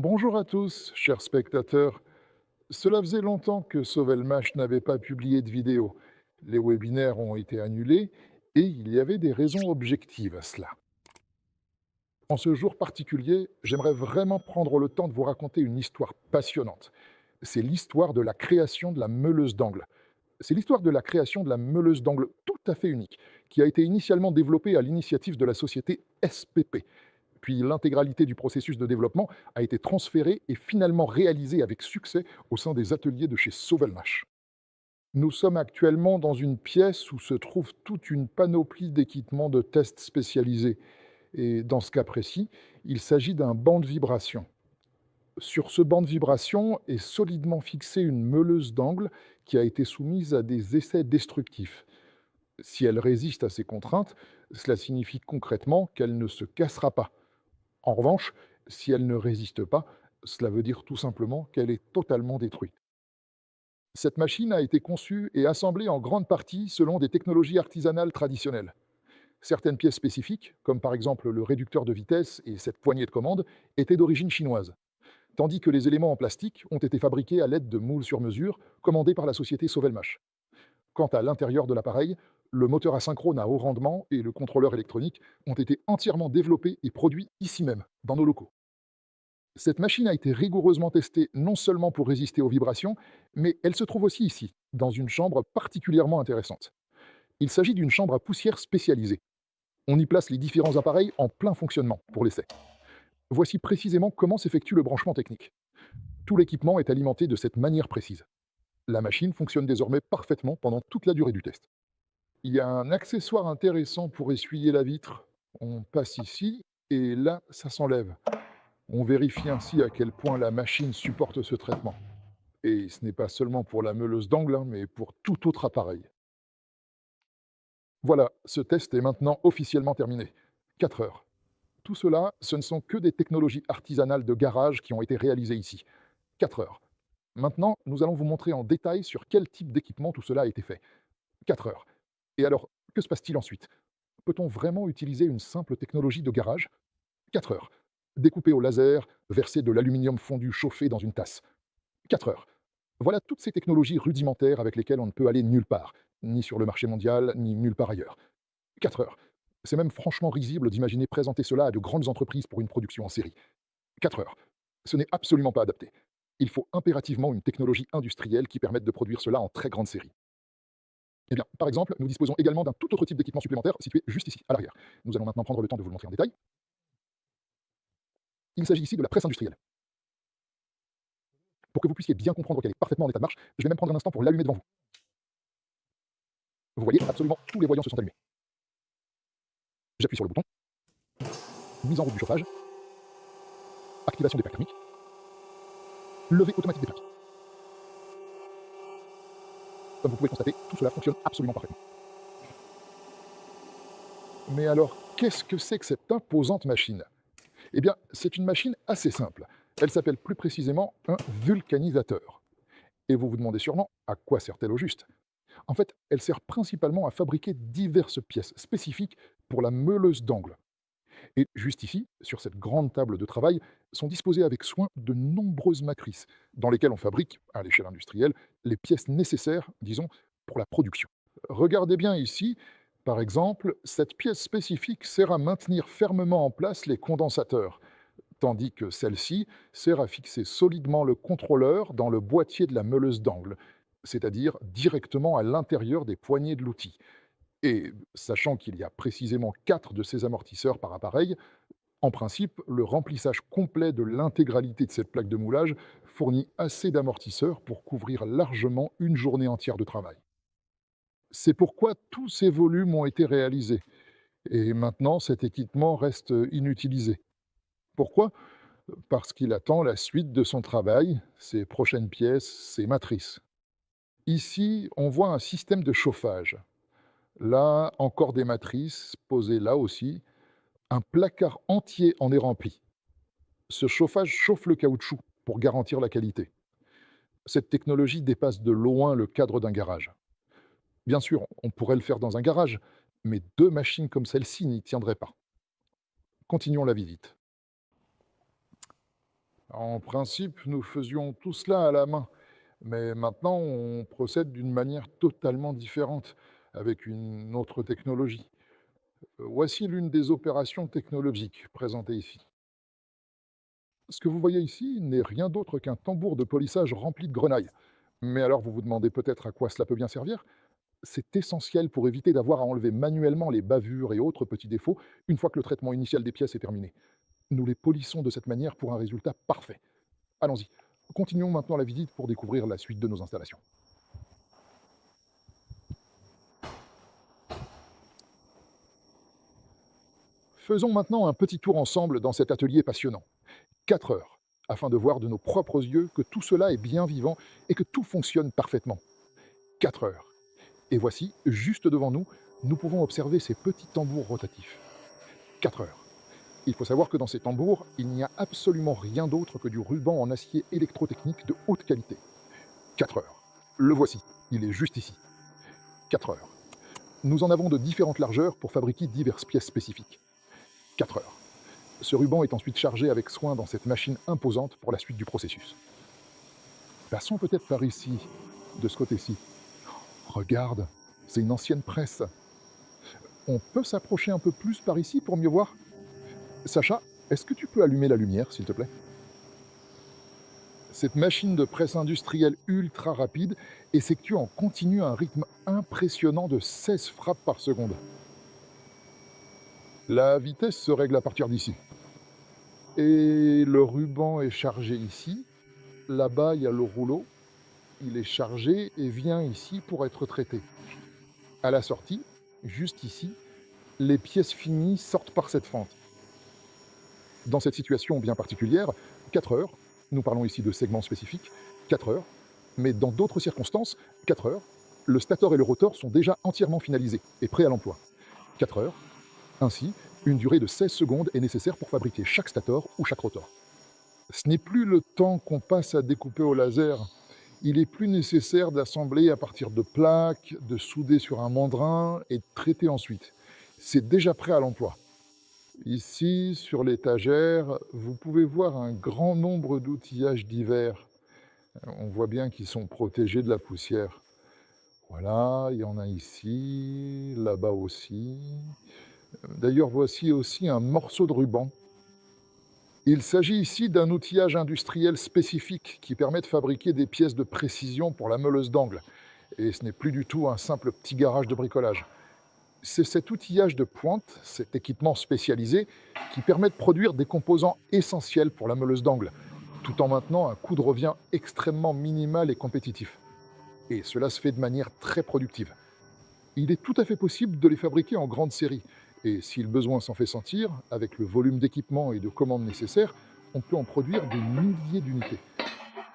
Bonjour à tous, chers spectateurs. Cela faisait longtemps que Sovelmash n'avait pas publié de vidéo. Les webinaires ont été annulés et il y avait des raisons objectives à cela. En ce jour particulier, j'aimerais vraiment prendre le temps de vous raconter une histoire passionnante. C'est l'histoire de la création de la meuleuse d'angle. C'est l'histoire de la création de la meuleuse d'angle tout à fait unique, qui a été initialement développée à l'initiative de la société SPP. Puis l'intégralité du processus de développement a été transférée et finalement réalisée avec succès au sein des ateliers de chez Sovelmash. Nous sommes actuellement dans une pièce où se trouve toute une panoplie d'équipements de tests spécialisés. Et dans ce cas précis, il s'agit d'un banc de vibration. Sur ce banc de vibration est solidement fixée une meuleuse d'angle qui a été soumise à des essais destructifs. Si elle résiste à ces contraintes, cela signifie concrètement qu'elle ne se cassera pas. En revanche, si elle ne résiste pas, cela veut dire tout simplement qu'elle est totalement détruite. Cette machine a été conçue et assemblée en grande partie selon des technologies artisanales traditionnelles. Certaines pièces spécifiques, comme par exemple le réducteur de vitesse et cette poignée de commande, étaient d'origine chinoise, tandis que les éléments en plastique ont été fabriqués à l'aide de moules sur mesure commandés par la société Sovelmash. Quant à l'intérieur de l'appareil, le moteur asynchrone à haut rendement et le contrôleur électronique ont été entièrement développés et produits ici même, dans nos locaux. Cette machine a été rigoureusement testée non seulement pour résister aux vibrations, mais elle se trouve aussi ici, dans une chambre particulièrement intéressante. Il s'agit d'une chambre à poussière spécialisée. On y place les différents appareils en plein fonctionnement pour l'essai. Voici précisément comment s'effectue le branchement technique. Tout l'équipement est alimenté de cette manière précise. La machine fonctionne désormais parfaitement pendant toute la durée du test. Il y a un accessoire intéressant pour essuyer la vitre. On passe ici et là, ça s'enlève. On vérifie ainsi à quel point la machine supporte ce traitement. Et ce n'est pas seulement pour la meuleuse d'angle, hein, mais pour tout autre appareil. Voilà, ce test est maintenant officiellement terminé. 4 heures. Tout cela, ce ne sont que des technologies artisanales de garage qui ont été réalisées ici. 4 heures. Maintenant, nous allons vous montrer en détail sur quel type d'équipement tout cela a été fait. 4 heures. Et alors, que se passe-t-il ensuite? Peut-on vraiment utiliser une simple technologie de garage? 4 heures. Découper au laser, verser de l'aluminium fondu chauffé dans une tasse. 4 heures. Voilà toutes ces technologies rudimentaires avec lesquelles on ne peut aller nulle part, ni sur le marché mondial, ni nulle part ailleurs. 4 heures. C'est même franchement risible d'imaginer présenter cela à de grandes entreprises pour une production en série. 4 heures. Ce n'est absolument pas adapté. Il faut impérativement une technologie industrielle qui permette de produire cela en très grande série. Eh bien, par exemple, nous disposons également d'un tout autre type d'équipement supplémentaire situé juste ici, à l'arrière. Nous allons maintenant prendre le temps de vous le montrer en détail. Il s'agit ici de la presse industrielle. Pour que vous puissiez bien comprendre qu'elle est parfaitement en état de marche, je vais même prendre un instant pour l'allumer devant vous. Vous voyez, absolument tous les voyants se sont allumés. J'appuie sur le bouton, mise en route du chauffage, activation des plaques thermiques, levée automatique des plaques. Comme vous pouvez le constater, tout cela fonctionne absolument parfaitement. Mais alors, qu'est-ce que c'est que cette imposante machine? Eh bien, c'est une machine assez simple. Elle s'appelle plus précisément un vulcanisateur. Et vous vous demandez sûrement à quoi sert-elle au juste? En fait, elle sert principalement à fabriquer diverses pièces spécifiques pour la meuleuse d'angle. Et juste ici, sur cette grande table de travail, sont disposées avec soin de nombreuses matrices, dans lesquelles on fabrique, à l'échelle industrielle, les pièces nécessaires, disons, pour la production. Regardez bien ici, par exemple, cette pièce spécifique sert à maintenir fermement en place les condensateurs, tandis que celle-ci sert à fixer solidement le contrôleur dans le boîtier de la meuleuse d'angle, c'est-à-dire directement à l'intérieur des poignées de l'outil. Et sachant qu'il y a précisément 4 de ces amortisseurs par appareil, en principe, le remplissage complet de l'intégralité de cette plaque de moulage fournit assez d'amortisseurs pour couvrir largement une journée entière de travail. C'est pourquoi tous ces volumes ont été réalisés. Et maintenant, cet équipement reste inutilisé. Pourquoi? Parce qu'il attend la suite de son travail, ses prochaines pièces, ses matrices. Ici, on voit un système de chauffage. Là, encore des matrices posées là aussi. Un placard entier en est rempli. Ce chauffage chauffe le caoutchouc pour garantir la qualité. Cette technologie dépasse de loin le cadre d'un garage. Bien sûr, on pourrait le faire dans un garage, mais 2 machines comme celle-ci n'y tiendraient pas. Continuons la visite. En principe, nous faisions tout cela à la main, mais maintenant on procède d'une manière totalement différente, avec une autre technologie. Voici l'une des opérations technologiques présentées ici. Ce que vous voyez ici n'est rien d'autre qu'un tambour de polissage rempli de grenailles. Mais alors vous vous demandez peut-être à quoi cela peut bien servir? C'est essentiel pour éviter d'avoir à enlever manuellement les bavures et autres petits défauts une fois que le traitement initial des pièces est terminé. Nous les polissons de cette manière pour un résultat parfait. Allons-y. Continuons maintenant la visite pour découvrir la suite de nos installations. Faisons maintenant un petit tour ensemble dans cet atelier passionnant. 4 heures, afin de voir de nos propres yeux que tout cela est bien vivant et que tout fonctionne parfaitement. 4 heures. Et voici, juste devant nous, nous pouvons observer ces petits tambours rotatifs. 4 heures. Il faut savoir que dans ces tambours, il n'y a absolument rien d'autre que du ruban en acier électrotechnique de haute qualité. 4 heures. Le voici, il est juste ici. 4 heures. Nous en avons de différentes largeurs pour fabriquer diverses pièces spécifiques. 4 heures. Ce ruban est ensuite chargé avec soin dans cette machine imposante pour la suite du processus. Passons peut-être par ici, de ce côté-ci. Regarde, c'est une ancienne presse. On peut s'approcher un peu plus par ici pour mieux voir? Sacha, est-ce que tu peux allumer la lumière, s'il te plaît? Cette machine de presse industrielle ultra rapide effectue en continu un rythme impressionnant de 16 frappes par seconde. La vitesse se règle à partir d'ici. Et le ruban est chargé ici. Là-bas, il y a le rouleau. Il est chargé et vient ici pour être traité. À la sortie, juste ici, les pièces finies sortent par cette fente. Dans cette situation bien particulière, 4 heures, nous parlons ici de segments spécifiques, 4 heures, mais dans d'autres circonstances, 4 heures, le stator et le rotor sont déjà entièrement finalisés et prêts à l'emploi. 4 heures, ainsi, une durée de 16 secondes est nécessaire pour fabriquer chaque stator ou chaque rotor. Ce n'est plus le temps qu'on passe à découper au laser. Il est plus nécessaire d'assembler à partir de plaques, de souder sur un mandrin et de traiter ensuite. C'est déjà prêt à l'emploi. Ici, sur l'étagère, vous pouvez voir un grand nombre d'outillages divers. On voit bien qu'ils sont protégés de la poussière. Voilà, il y en a ici, là-bas aussi. D'ailleurs, voici aussi un morceau de ruban. Il s'agit ici d'un outillage industriel spécifique qui permet de fabriquer des pièces de précision pour la meuleuse d'angle. Et ce n'est plus du tout un simple petit garage de bricolage. C'est cet outillage de pointe, cet équipement spécialisé, qui permet de produire des composants essentiels pour la meuleuse d'angle, tout en maintenant un coût de revient extrêmement minimal et compétitif. Et cela se fait de manière très productive. Il est tout à fait possible de les fabriquer en grande série, et si le besoin s'en fait sentir, avec le volume d'équipement et de commandes nécessaires, on peut en produire des milliers d'unités.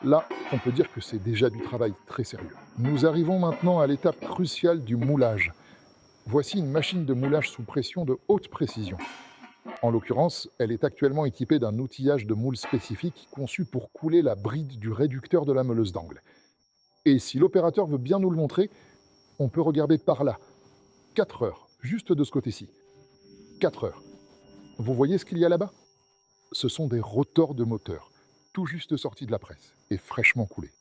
Là, on peut dire que c'est déjà du travail très sérieux. Nous arrivons maintenant à l'étape cruciale du moulage. Voici une machine de moulage sous pression de haute précision. En l'occurrence, elle est actuellement équipée d'un outillage de moule spécifique conçu pour couler la bride du réducteur de la meuleuse d'angle. Et si l'opérateur veut bien nous le montrer, on peut regarder par là. 4 heures, juste de ce côté-ci. 4 heures. Vous voyez ce qu'il y a là-bas? Ce sont des rotors de moteurs, tout juste sortis de la presse et fraîchement coulés.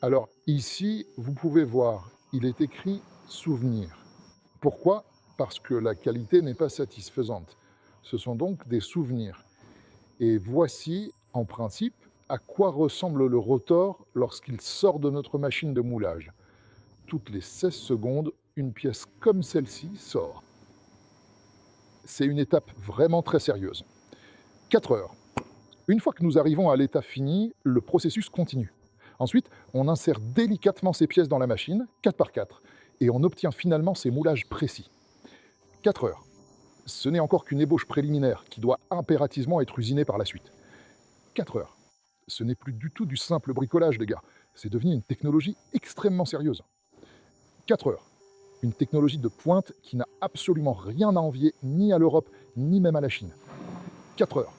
Alors ici, vous pouvez voir, il est écrit souvenir. Pourquoi? Parce que la qualité n'est pas satisfaisante. Ce sont donc des souvenirs. Et voici, en principe, à quoi ressemble le rotor lorsqu'il sort de notre machine de moulage. Toutes les 16 secondes, une pièce comme celle-ci sort. C'est une étape vraiment très sérieuse. 4 heures. Une fois que nous arrivons à l'état fini, le processus continue. Ensuite, on insère délicatement ces pièces dans la machine, 4 par 4, et on obtient finalement ces moulages précis. 4 heures. Ce n'est encore qu'une ébauche préliminaire qui doit impérativement être usinée par la suite. 4 heures. Ce n'est plus du tout du simple bricolage, les gars. C'est devenu une technologie extrêmement sérieuse. 4 heures. Une technologie de pointe qui n'a absolument rien à envier ni à l'Europe, ni même à la Chine. 4 heures.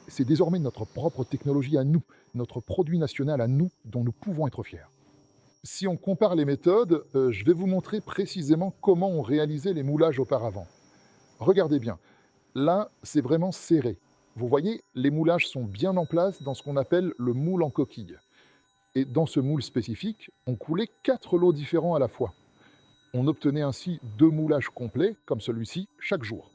C'est désormais notre propre technologie à nous, notre produit national à nous, dont nous pouvons être fiers. Si on compare les méthodes, je vais vous montrer précisément comment on réalisait les moulages auparavant. Regardez bien, là, c'est vraiment serré. Vous voyez, les moulages sont bien en place dans ce qu'on appelle le moule en coquille. Et dans ce moule spécifique, on coulait 4 lots différents à la fois. On obtenait ainsi 2 moulages complets, comme celui-ci, chaque jour.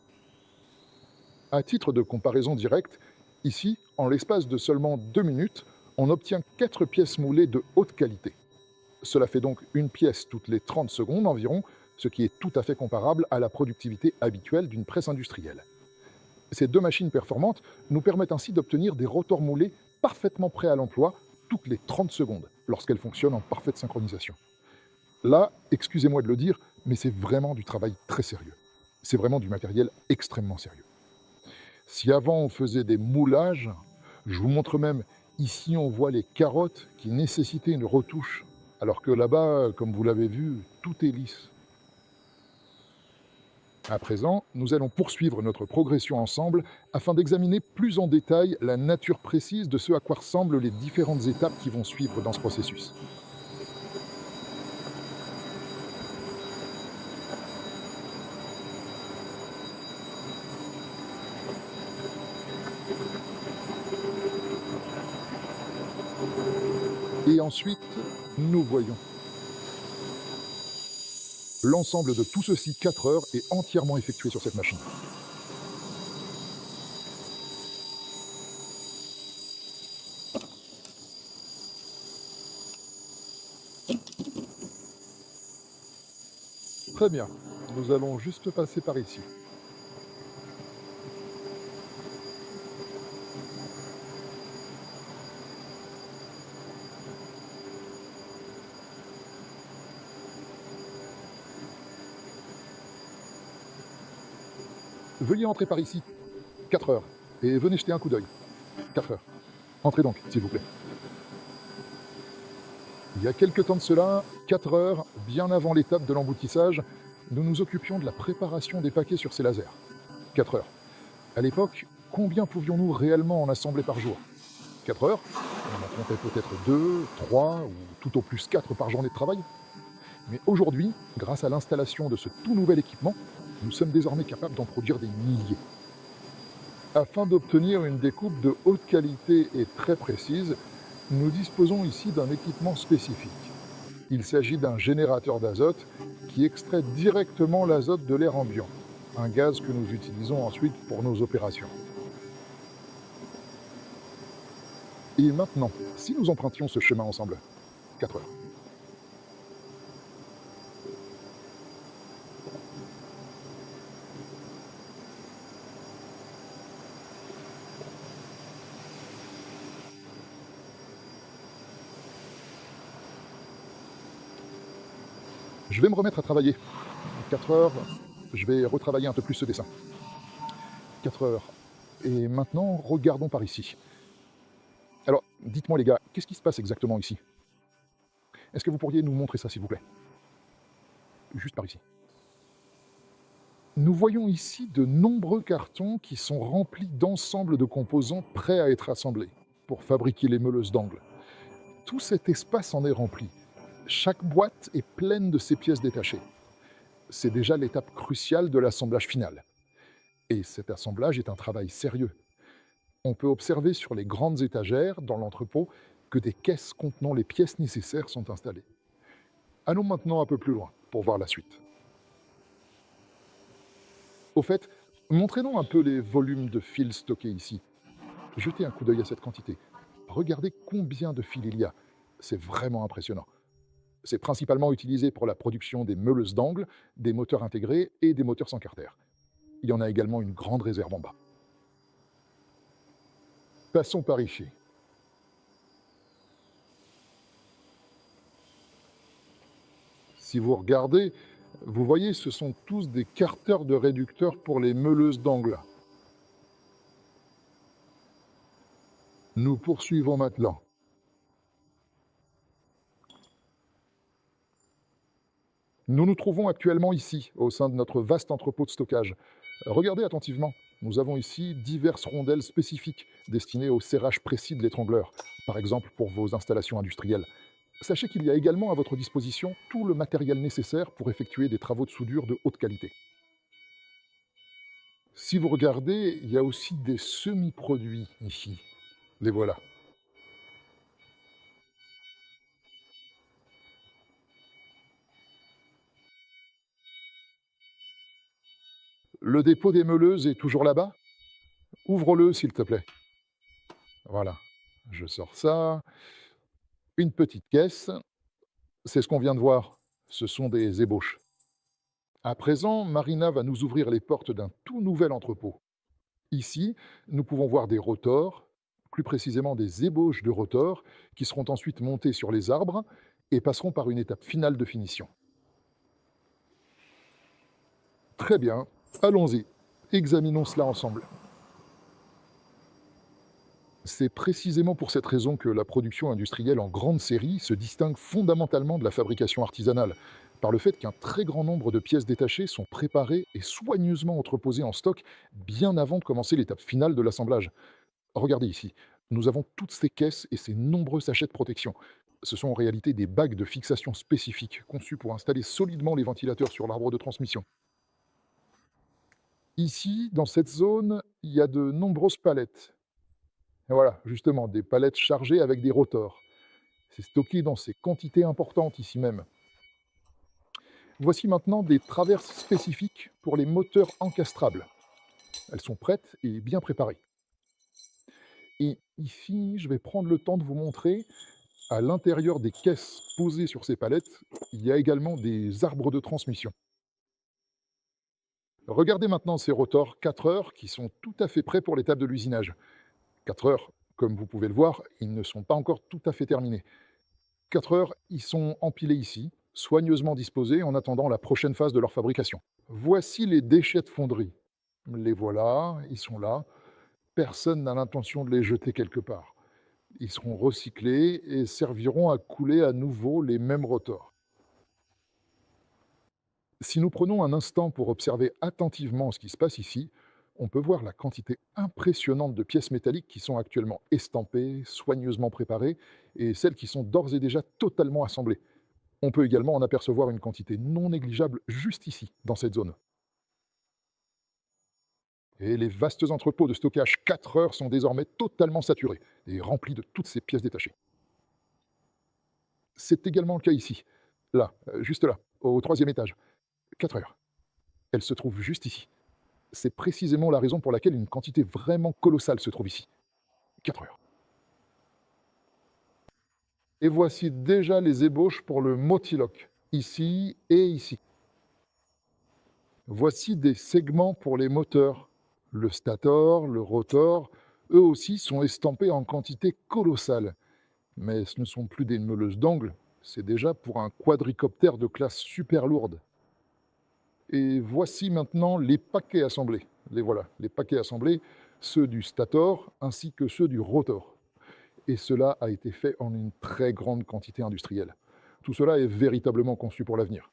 À titre de comparaison directe, ici, en l'espace de seulement 2 minutes, on obtient 4 pièces moulées de haute qualité. Cela fait donc une pièce toutes les 30 secondes environ, ce qui est tout à fait comparable à la productivité habituelle d'une presse industrielle. Ces deux machines performantes nous permettent ainsi d'obtenir des rotors moulés parfaitement prêts à l'emploi toutes les 30 secondes, lorsqu'elles fonctionnent en parfaite synchronisation. Là, excusez-moi de le dire, mais c'est vraiment du travail très sérieux. C'est vraiment du matériel extrêmement sérieux. Si avant on faisait des moulages, je vous montre même, ici on voit les carottes qui nécessitaient une retouche, alors que là-bas, comme vous l'avez vu, tout est lisse. À présent, nous allons poursuivre notre progression ensemble afin d'examiner plus en détail la nature précise de ce à quoi ressemblent les différentes étapes qui vont suivre dans ce processus. Et ensuite, nous voyons. L'ensemble de tout ceci, 4 heures, est entièrement effectué sur cette machine. Très bien, nous allons juste passer par ici. Veuillez entrer par ici, 4 heures, et venez jeter un coup d'œil. 4 heures. Entrez donc, s'il vous plaît. Il y a quelque temps de cela, 4 heures, bien avant l'étape de l'emboutissage, nous nous occupions de la préparation des paquets sur ces lasers. 4 heures. À l'époque, combien pouvions-nous réellement en assembler par jour? 4 heures? On en comptait peut-être 2, 3 ou tout au plus 4 par journée de travail. Mais aujourd'hui, grâce à l'installation de ce tout nouvel équipement, nous sommes désormais capables d'en produire des milliers. Afin d'obtenir une découpe de haute qualité et très précise, nous disposons ici d'un équipement spécifique. Il s'agit d'un générateur d'azote qui extrait directement l'azote de l'air ambiant, un gaz que nous utilisons ensuite pour nos opérations. Et maintenant, si nous empruntions ce chemin ensemble, 4 heures. Je vais me remettre à travailler. 4 heures, je vais retravailler un peu plus ce dessin. 4 heures. Et maintenant, regardons par ici. Alors, dites-moi les gars, qu'est-ce qui se passe exactement ici? Est-ce que vous pourriez nous montrer ça, s'il vous plaît? Juste par ici. Nous voyons ici de nombreux cartons qui sont remplis d'ensembles de composants prêts à être assemblés pour fabriquer les meuleuses d'angle. Tout cet espace en est rempli. Chaque boîte est pleine de ces pièces détachées. C'est déjà l'étape cruciale de l'assemblage final. Et cet assemblage est un travail sérieux. On peut observer sur les grandes étagères, dans l'entrepôt, que des caisses contenant les pièces nécessaires sont installées. Allons maintenant un peu plus loin pour voir la suite. Au fait, montrez-nous un peu les volumes de fils stockés ici. Jetez un coup d'œil à cette quantité. Regardez combien de fils il y a. C'est vraiment impressionnant. C'est principalement utilisé pour la production des meuleuses d'angle, des moteurs intégrés et des moteurs sans carter. Il y en a également une grande réserve en bas. Passons par ici. Si vous regardez, vous voyez, ce sont tous des carters de réducteurs pour les meuleuses d'angle. Nous poursuivons maintenant. Nous nous trouvons actuellement ici, au sein de notre vaste entrepôt de stockage. Regardez attentivement. Nous avons ici diverses rondelles spécifiques destinées au serrage précis de l'étrangleur, par exemple pour vos installations industrielles. Sachez qu'il y a également à votre disposition tout le matériel nécessaire pour effectuer des travaux de soudure de haute qualité. Si vous regardez, il y a aussi des semi-produits ici. Les voilà. Le dépôt des meuleuses est toujours là-bas? Ouvre-le, s'il te plaît. Voilà. Je sors ça. Une petite caisse. C'est ce qu'on vient de voir. Ce sont des ébauches. À présent, Marina va nous ouvrir les portes d'un tout nouvel entrepôt. Ici, nous pouvons voir des rotors, plus précisément des ébauches de rotors, qui seront ensuite montés sur les arbres et passeront par une étape finale de finition. Très bien, allons-y. Examinons cela ensemble. C'est précisément pour cette raison que la production industrielle en grande série se distingue fondamentalement de la fabrication artisanale, par le fait qu'un très grand nombre de pièces détachées sont préparées et soigneusement entreposées en stock bien avant de commencer l'étape finale de l'assemblage. Regardez ici, nous avons toutes ces caisses et ces nombreux sachets de protection. Ce sont en réalité des bagues de fixation spécifiques conçues pour installer solidement les ventilateurs sur l'arbre de transmission. Ici, dans cette zone, il y a de nombreuses palettes. Et voilà, justement, des palettes chargées avec des rotors. C'est stocké dans ces quantités importantes ici même. Voici maintenant des traverses spécifiques pour les moteurs encastrables. Elles sont prêtes et bien préparées. Et ici, je vais prendre le temps de vous montrer, à l'intérieur des caisses posées sur ces palettes, il y a également des arbres de transmission. Regardez maintenant ces rotors 4 heures qui sont tout à fait prêts pour l'étape de l'usinage. 4 heures, comme vous pouvez le voir, ils ne sont pas encore tout à fait terminés. 4 heures, ils sont empilés ici, soigneusement disposés en attendant la prochaine phase de leur fabrication. Voici les déchets de fonderie. Les voilà, ils sont là. Personne n'a l'intention de les jeter quelque part. Ils seront recyclés et serviront à couler à nouveau les mêmes rotors. Si nous prenons un instant pour observer attentivement ce qui se passe ici, on peut voir la quantité impressionnante de pièces métalliques qui sont actuellement estampées, soigneusement préparées, et celles qui sont d'ores et déjà totalement assemblées. On peut également en apercevoir une quantité non négligeable juste ici, dans cette zone. Et les vastes entrepôts de stockage 4 heures sont désormais totalement saturés et remplis de toutes ces pièces détachées. C'est également le cas ici, là, juste là, au troisième étage. 4 heures. Elle se trouve juste ici. C'est précisément la raison pour laquelle une quantité vraiment colossale se trouve ici. 4 heures. Et voici déjà les ébauches pour le motiloc, ici et ici. Voici des segments pour les moteurs. Le stator, le rotor, eux aussi sont estampés en quantité colossale. Mais ce ne sont plus des meuleuses d'angles, c'est déjà pour un quadricoptère de classe super lourde. Et voici maintenant les paquets assemblés. Les voilà, les paquets assemblés, ceux du stator ainsi que ceux du rotor. Et cela a été fait en une très grande quantité industrielle. Tout cela est véritablement conçu pour l'avenir.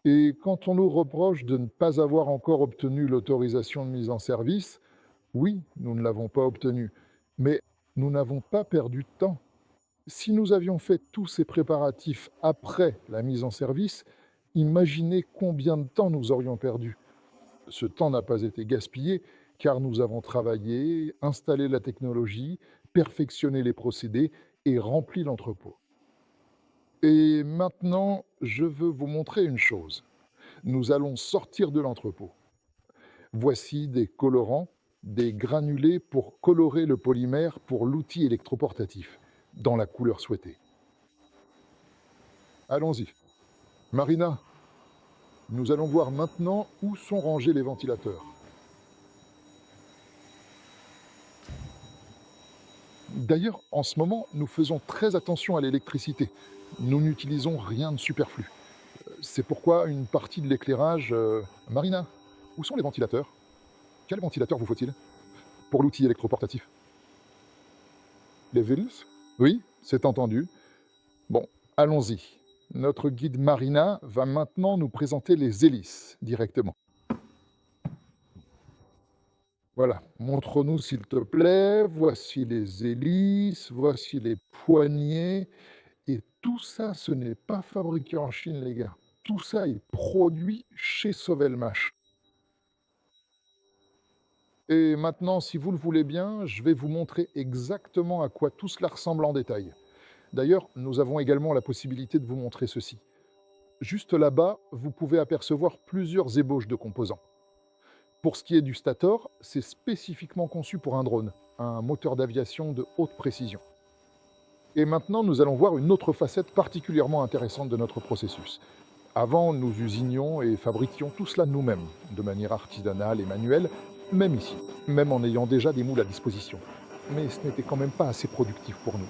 Et quand on nous reproche de ne pas avoir encore obtenu l'autorisation de mise en service, oui, nous ne l'avons pas obtenue, mais nous n'avons pas perdu de temps. Si nous avions fait tous ces préparatifs après la mise en service, imaginez combien de temps nous aurions perdu. Ce temps n'a pas été gaspillé car nous avons travaillé, installé la technologie, perfectionné les procédés et rempli l'entrepôt. Et maintenant, je veux vous montrer une chose. Nous allons sortir de l'entrepôt. Voici des colorants, des granulés pour colorer le polymère pour l'outil électroportatif, dans la couleur souhaitée. Allons-y. Marina, nous allons voir maintenant où sont rangés les ventilateurs. D'ailleurs, en ce moment, nous faisons très attention à l'électricité. Nous n'utilisons rien de superflu. C'est pourquoi une partie de l'éclairage... Marina, où sont les ventilateurs? Quel ventilateur vous faut-il pour l'outil électroportatif? Les Vénus? Oui, c'est entendu. Bon, allons-y. Notre guide Marina va maintenant nous présenter les hélices directement. Voilà, montre-nous s'il te plaît. Voici les hélices, voici les poignées. Et tout ça, ce n'est pas fabriqué en Chine, les gars. Tout ça est produit chez Sovelmash. Et maintenant, si vous le voulez bien, je vais vous montrer exactement à quoi tout cela ressemble en détail. D'ailleurs, nous avons également la possibilité de vous montrer ceci. Juste là-bas, vous pouvez apercevoir plusieurs ébauches de composants. Pour ce qui est du Stator, c'est spécifiquement conçu pour un drone, un moteur d'aviation de haute précision. Et maintenant, nous allons voir une autre facette particulièrement intéressante de notre processus. Avant, nous usinions et fabriquions tout cela nous-mêmes, de manière artisanale et manuelle, même ici, même en ayant déjà des moules à disposition. Mais ce n'était quand même pas assez productif pour nous.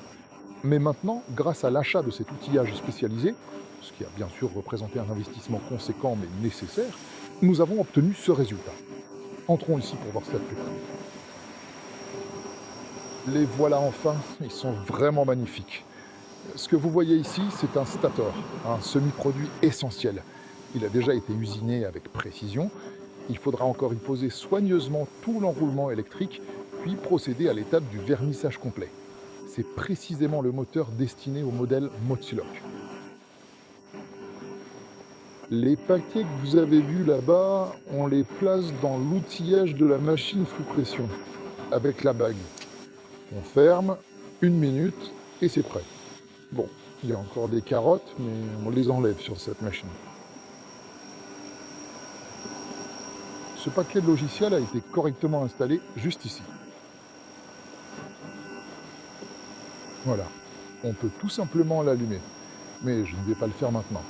Mais maintenant, grâce à l'achat de cet outillage spécialisé, ce qui a bien sûr représenté un investissement conséquent mais nécessaire, nous avons obtenu ce résultat. Entrons ici pour voir cela de plus près. Les voilà enfin, ils sont vraiment magnifiques. Ce que vous voyez ici, c'est un stator, un semi-produit essentiel. Il a déjà été usiné avec précision. Il faudra encore y poser soigneusement tout l'enroulement électrique, puis procéder à l'étape du vernissage complet. C'est précisément le moteur destiné au modèle Motilok. Les paquets que vous avez vus là-bas, on les place dans l'outillage de la machine sous pression, avec la bague. On ferme, 1 minute, et c'est prêt. Bon, il y a encore des carottes, mais on les enlève sur cette machine. Ce paquet de logiciel a été correctement installé juste ici. Voilà. On peut tout simplement l'allumer, mais je ne vais pas le faire maintenant.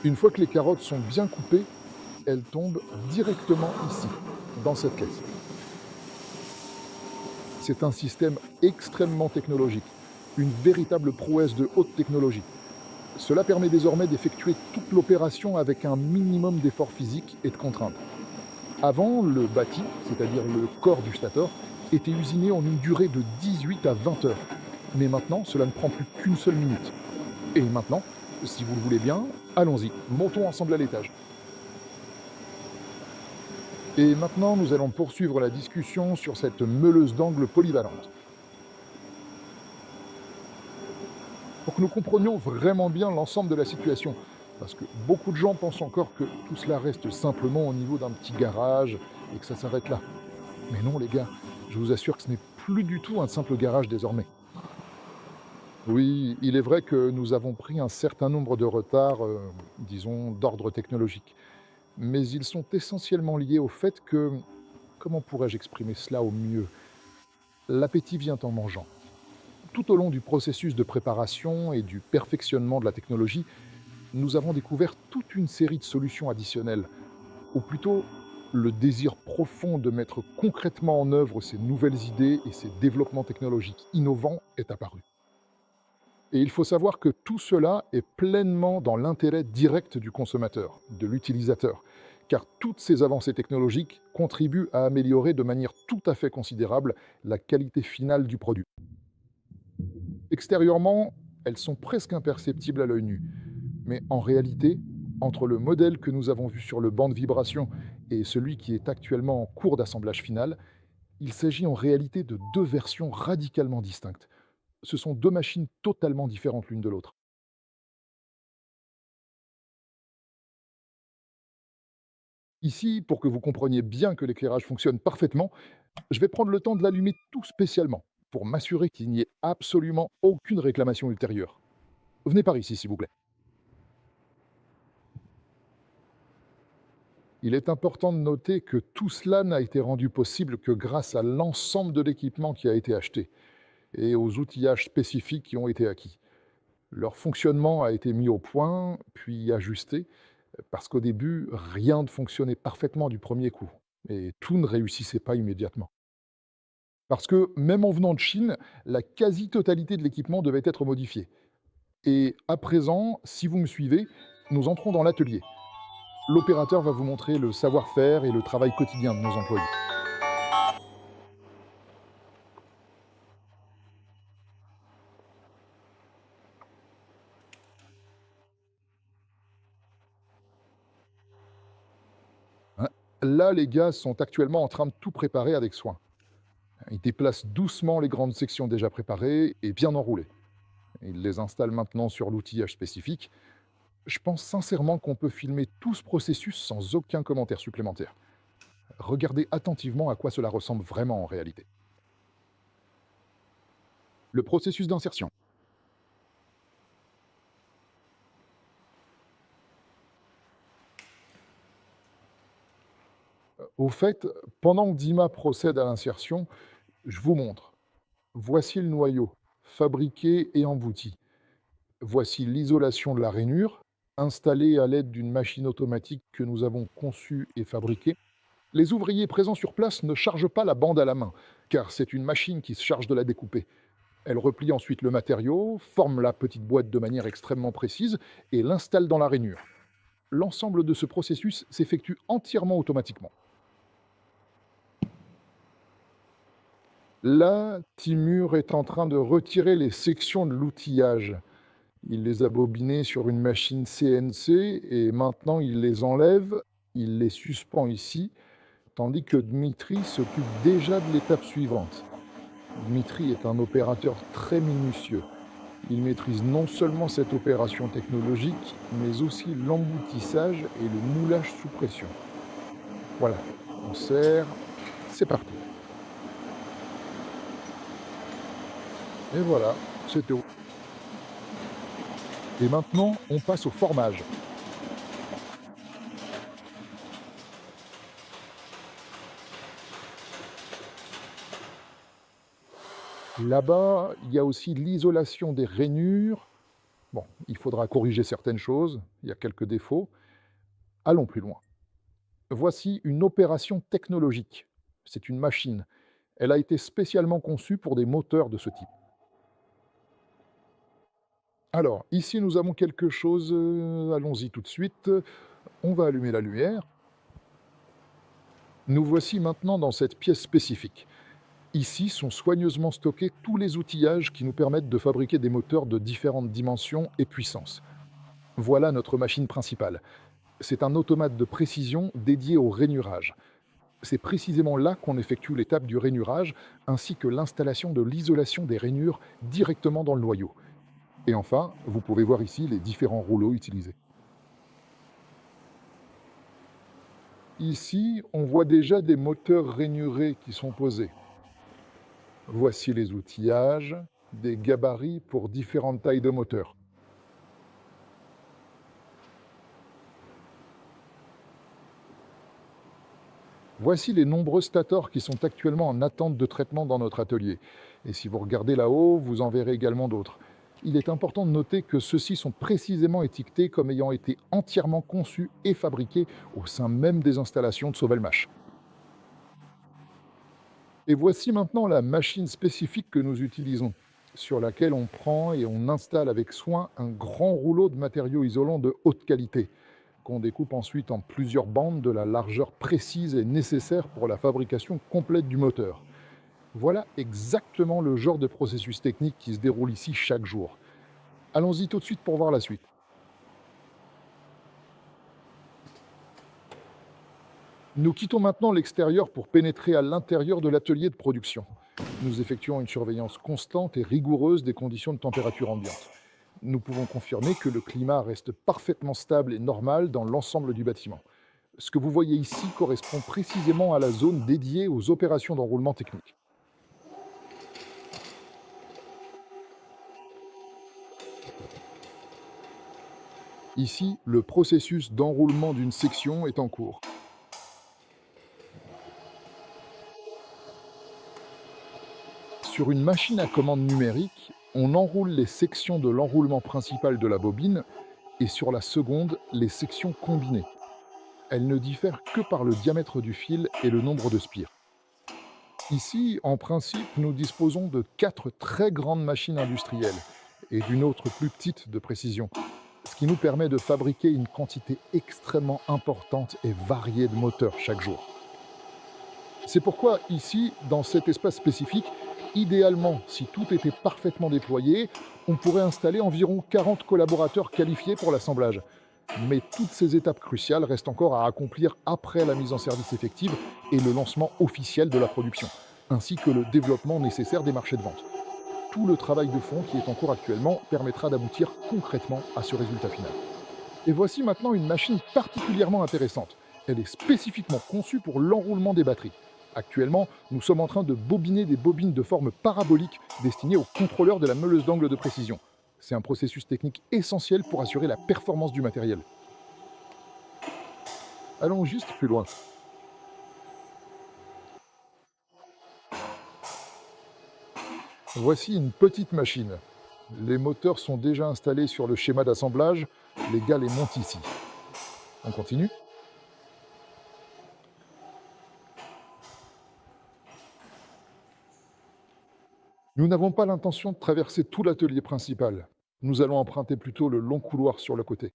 Une fois que les carottes sont bien coupées, elles tombent directement ici, dans cette caisse. C'est un système extrêmement technologique, une véritable prouesse de haute technologie. Cela permet désormais d'effectuer toute l'opération avec un minimum d'efforts physiques et de contraintes. Avant, le bâti, c'est-à-dire le corps du stator, était usiné en une durée de 18 à 20 heures. Mais maintenant, cela ne prend plus qu'une seule minute. Et maintenant, si vous le voulez bien, allons-y, montons ensemble à l'étage. Et maintenant, nous allons poursuivre la discussion sur cette meuleuse d'angle polyvalente. Pour que nous comprenions vraiment bien l'ensemble de la situation. Parce que beaucoup de gens pensent encore que tout cela reste simplement au niveau d'un petit garage et que ça s'arrête là. Mais non les gars, je vous assure que ce n'est plus du tout un simple garage désormais. Oui, il est vrai que nous avons pris un certain nombre de retards, disons, d'ordre technologique. Mais ils sont essentiellement liés au fait que, comment pourrais-je exprimer cela au mieux? L'appétit vient en mangeant. Tout au long du processus de préparation et du perfectionnement de la technologie, nous avons découvert toute une série de solutions additionnelles, ou plutôt le désir profond de mettre concrètement en œuvre ces nouvelles idées et ces développements technologiques innovants est apparu. Et il faut savoir que tout cela est pleinement dans l'intérêt direct du consommateur, de l'utilisateur, car toutes ces avancées technologiques contribuent à améliorer de manière tout à fait considérable la qualité finale du produit. Extérieurement, elles sont presque imperceptibles à l'œil nu, mais en réalité, entre le modèle que nous avons vu sur le banc de vibration et celui qui est actuellement en cours d'assemblage final, il s'agit en réalité de deux versions radicalement distinctes. Ce sont deux machines totalement différentes l'une de l'autre. Ici, pour que vous compreniez bien que l'éclairage fonctionne parfaitement, je vais prendre le temps de l'allumer tout spécialement, pour m'assurer qu'il n'y ait absolument aucune réclamation ultérieure. Venez par ici, s'il vous plaît. Il est important de noter que tout cela n'a été rendu possible que grâce à l'ensemble de l'équipement qui a été acheté et aux outillages spécifiques qui ont été acquis. Leur fonctionnement a été mis au point, puis ajusté, parce qu'au début, rien ne fonctionnait parfaitement du premier coup, et tout ne réussissait pas immédiatement. Parce que même en venant de Chine, la quasi-totalité de l'équipement devait être modifiée. Et à présent, si vous me suivez, nous entrons dans l'atelier. L'opérateur va vous montrer le savoir-faire et le travail quotidien de nos employés. Hein. Là, les gars sont actuellement en train de tout préparer avec soin. Ils déplacent doucement les grandes sections déjà préparées et bien enroulées. Ils les installent maintenant sur l'outillage spécifique. Je pense sincèrement qu'on peut filmer tout ce processus sans aucun commentaire supplémentaire. Regardez attentivement à quoi cela ressemble vraiment en réalité. Le processus d'insertion. Au fait, pendant que Dima procède à l'insertion, je vous montre. Voici le noyau, fabriqué et embouti. Voici l'isolation de la rainure, installée à l'aide d'une machine automatique que nous avons conçue et fabriquée. Les ouvriers présents sur place ne chargent pas la bande à la main, car c'est une machine qui se charge de la découper. Elle replie ensuite le matériau, forme la petite boîte de manière extrêmement précise et l'installe dans la rainure. L'ensemble de ce processus s'effectue entièrement automatiquement. Là, Timur est en train de retirer les sections de l'outillage. Il les a bobinées sur une machine CNC et maintenant il les enlève, il les suspend ici, tandis que Dmitri s'occupe déjà de l'étape suivante. Dmitri est un opérateur très minutieux. Il maîtrise non seulement cette opération technologique, mais aussi l'emboutissage et le moulage sous pression. Voilà, on serre, c'est parti. Et voilà, c'est tout. Et maintenant, on passe au formage. Là-bas, il y a aussi l'isolation des rainures. Bon, il faudra corriger certaines choses, il y a quelques défauts. Allons plus loin. Voici une opération technologique. C'est une machine. Elle a été spécialement conçue pour des moteurs de ce type. Alors, ici, nous avons quelque chose, allons-y tout de suite. On va allumer la lumière. Nous voici maintenant dans cette pièce spécifique. Ici sont soigneusement stockés tous les outillages qui nous permettent de fabriquer des moteurs de différentes dimensions et puissances. Voilà notre machine principale. C'est un automate de précision dédié au rainurage. C'est précisément là qu'on effectue l'étape du rainurage, ainsi que l'installation de l'isolation des rainures directement dans le noyau. Et enfin, vous pouvez voir ici les différents rouleaux utilisés. Ici, on voit déjà des moteurs rainurés qui sont posés. Voici les outillages, des gabarits pour différentes tailles de moteurs. Voici les nombreux stators qui sont actuellement en attente de traitement dans notre atelier. Et si vous regardez là-haut, vous en verrez également d'autres. Il est important de noter que ceux-ci sont précisément étiquetés comme ayant été entièrement conçus et fabriqués au sein même des installations de Sovelmash. Et voici maintenant la machine spécifique que nous utilisons, sur laquelle on prend et on installe avec soin un grand rouleau de matériaux isolants de haute qualité, qu'on découpe ensuite en plusieurs bandes de la largeur précise et nécessaire pour la fabrication complète du moteur. Voilà exactement le genre de processus technique qui se déroule ici chaque jour. Allons-y tout de suite pour voir la suite. Nous quittons maintenant l'extérieur pour pénétrer à l'intérieur de l'atelier de production. Nous effectuons une surveillance constante et rigoureuse des conditions de température ambiante. Nous pouvons confirmer que le climat reste parfaitement stable et normal dans l'ensemble du bâtiment. Ce que vous voyez ici correspond précisément à la zone dédiée aux opérations d'enroulement technique. Ici, le processus d'enroulement d'une section est en cours. Sur une machine à commande numérique, on enroule les sections de l'enroulement principal de la bobine et sur la seconde, les sections combinées. Elles ne diffèrent que par le diamètre du fil et le nombre de spires. Ici, en principe, nous disposons de 4 très grandes machines industrielles et d'une autre plus petite de précision, ce qui nous permet de fabriquer une quantité extrêmement importante et variée de moteurs chaque jour. C'est pourquoi ici, dans cet espace spécifique, idéalement, si tout était parfaitement déployé, on pourrait installer environ 40 collaborateurs qualifiés pour l'assemblage. Mais toutes ces étapes cruciales restent encore à accomplir après la mise en service effective et le lancement officiel de la production, ainsi que le développement nécessaire des marchés de vente. Tout le travail de fond qui est en cours actuellement permettra d'aboutir concrètement à ce résultat final. Et voici maintenant une machine particulièrement intéressante. Elle est spécifiquement conçue pour l'enroulement des batteries. Actuellement, nous sommes en train de bobiner des bobines de forme parabolique destinées aux contrôleurs de la meuleuse d'angle de précision. C'est un processus technique essentiel pour assurer la performance du matériel. Allons juste plus loin. Voici une petite machine. Les moteurs sont déjà installés sur le schéma d'assemblage. Les gars les montent ici. On continue. Nous n'avons pas l'intention de traverser tout l'atelier principal. Nous allons emprunter plutôt le long couloir sur le côté.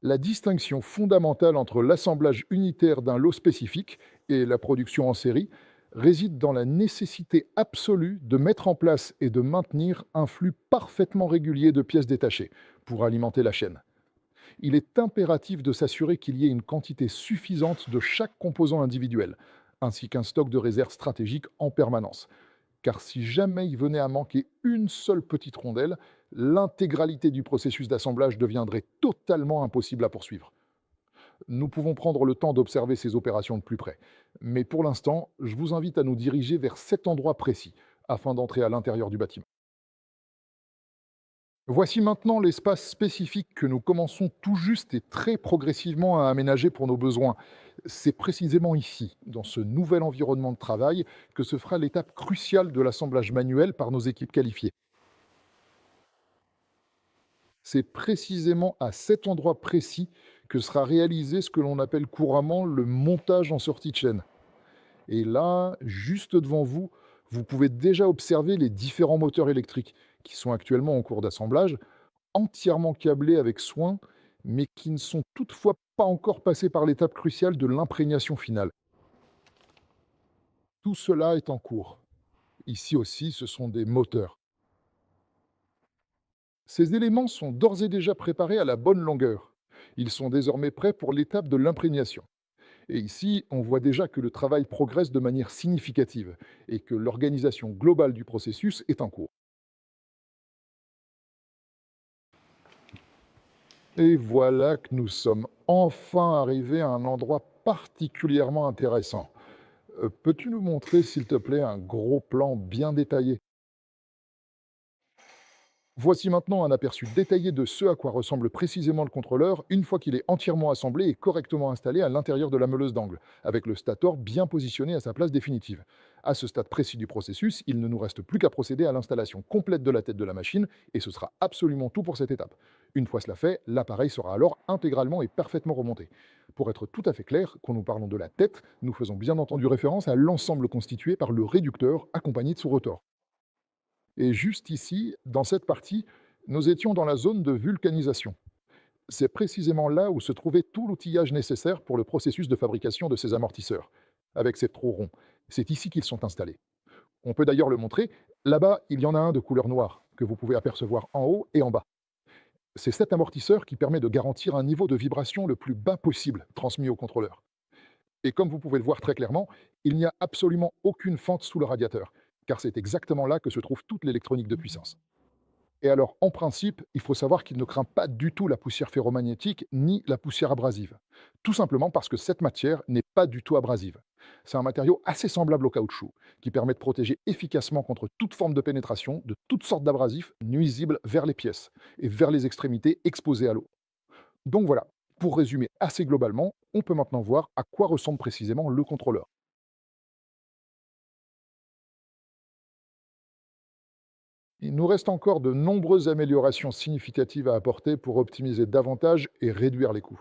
La distinction fondamentale entre l'assemblage unitaire d'un lot spécifique et la production en série réside dans la nécessité absolue de mettre en place et de maintenir un flux parfaitement régulier de pièces détachées pour alimenter la chaîne. Il est impératif de s'assurer qu'il y ait une quantité suffisante de chaque composant individuel, ainsi qu'un stock de réserve stratégique en permanence. Car si jamais il venait à manquer une seule petite rondelle, l'intégralité du processus d'assemblage deviendrait totalement impossible à poursuivre. Nous pouvons prendre le temps d'observer ces opérations de plus près, mais pour l'instant, je vous invite à nous diriger vers cet endroit précis, afin d'entrer à l'intérieur du bâtiment. Voici maintenant l'espace spécifique que nous commençons tout juste et très progressivement à aménager pour nos besoins. C'est précisément ici, dans ce nouvel environnement de travail, que se fera l'étape cruciale de l'assemblage manuel par nos équipes qualifiées. C'est précisément à cet endroit précis que sera réalisé ce que l'on appelle couramment le montage en sortie de chaîne. Et là, juste devant vous, vous pouvez déjà observer les différents moteurs électriques qui sont actuellement en cours d'assemblage, entièrement câblés avec soin, mais qui ne sont toutefois pas encore passés par l'étape cruciale de l'imprégnation finale. Tout cela est en cours. Ici aussi, ce sont des moteurs. Ces éléments sont d'ores et déjà préparés à la bonne longueur. Ils sont désormais prêts pour l'étape de l'imprégnation. Et ici, on voit déjà que le travail progresse de manière significative et que l'organisation globale du processus est en cours. Et voilà que nous sommes enfin arrivés à un endroit particulièrement intéressant. Peux-tu nous montrer, s'il te plaît, un gros plan bien détaillé? Voici maintenant un aperçu détaillé de ce à quoi ressemble précisément le contrôleur une fois qu'il est entièrement assemblé et correctement installé à l'intérieur de la meuleuse d'angle, avec le stator bien positionné à sa place définitive. À ce stade précis du processus, il ne nous reste plus qu'à procéder à l'installation complète de la tête de la machine, et ce sera absolument tout pour cette étape. Une fois cela fait, l'appareil sera alors intégralement et parfaitement remonté. Pour être tout à fait clair, quand nous parlons de la tête, nous faisons bien entendu référence à l'ensemble constitué par le réducteur accompagné de son rotor. Et juste ici, dans cette partie, nous étions dans la zone de vulcanisation. C'est précisément là où se trouvait tout l'outillage nécessaire pour le processus de fabrication de ces amortisseurs, avec ces trous ronds. C'est ici qu'ils sont installés. On peut d'ailleurs le montrer. Là-bas, il y en a un de couleur noire, que vous pouvez apercevoir en haut et en bas. C'est cet amortisseur qui permet de garantir un niveau de vibration le plus bas possible transmis au contrôleur. Et comme vous pouvez le voir très clairement, il n'y a absolument aucune fente sous le radiateur, car c'est exactement là que se trouve toute l'électronique de puissance. Et alors, en principe, il faut savoir qu'il ne craint pas du tout la poussière ferromagnétique ni la poussière abrasive. Tout simplement parce que cette matière n'est pas du tout abrasive. C'est un matériau assez semblable au caoutchouc, qui permet de protéger efficacement contre toute forme de pénétration de toutes sortes d'abrasifs nuisibles vers les pièces et vers les extrémités exposées à l'eau. Donc voilà, pour résumer assez globalement, on peut maintenant voir à quoi ressemble précisément le contrôleur. Il nous reste encore de nombreuses améliorations significatives à apporter pour optimiser davantage et réduire les coûts.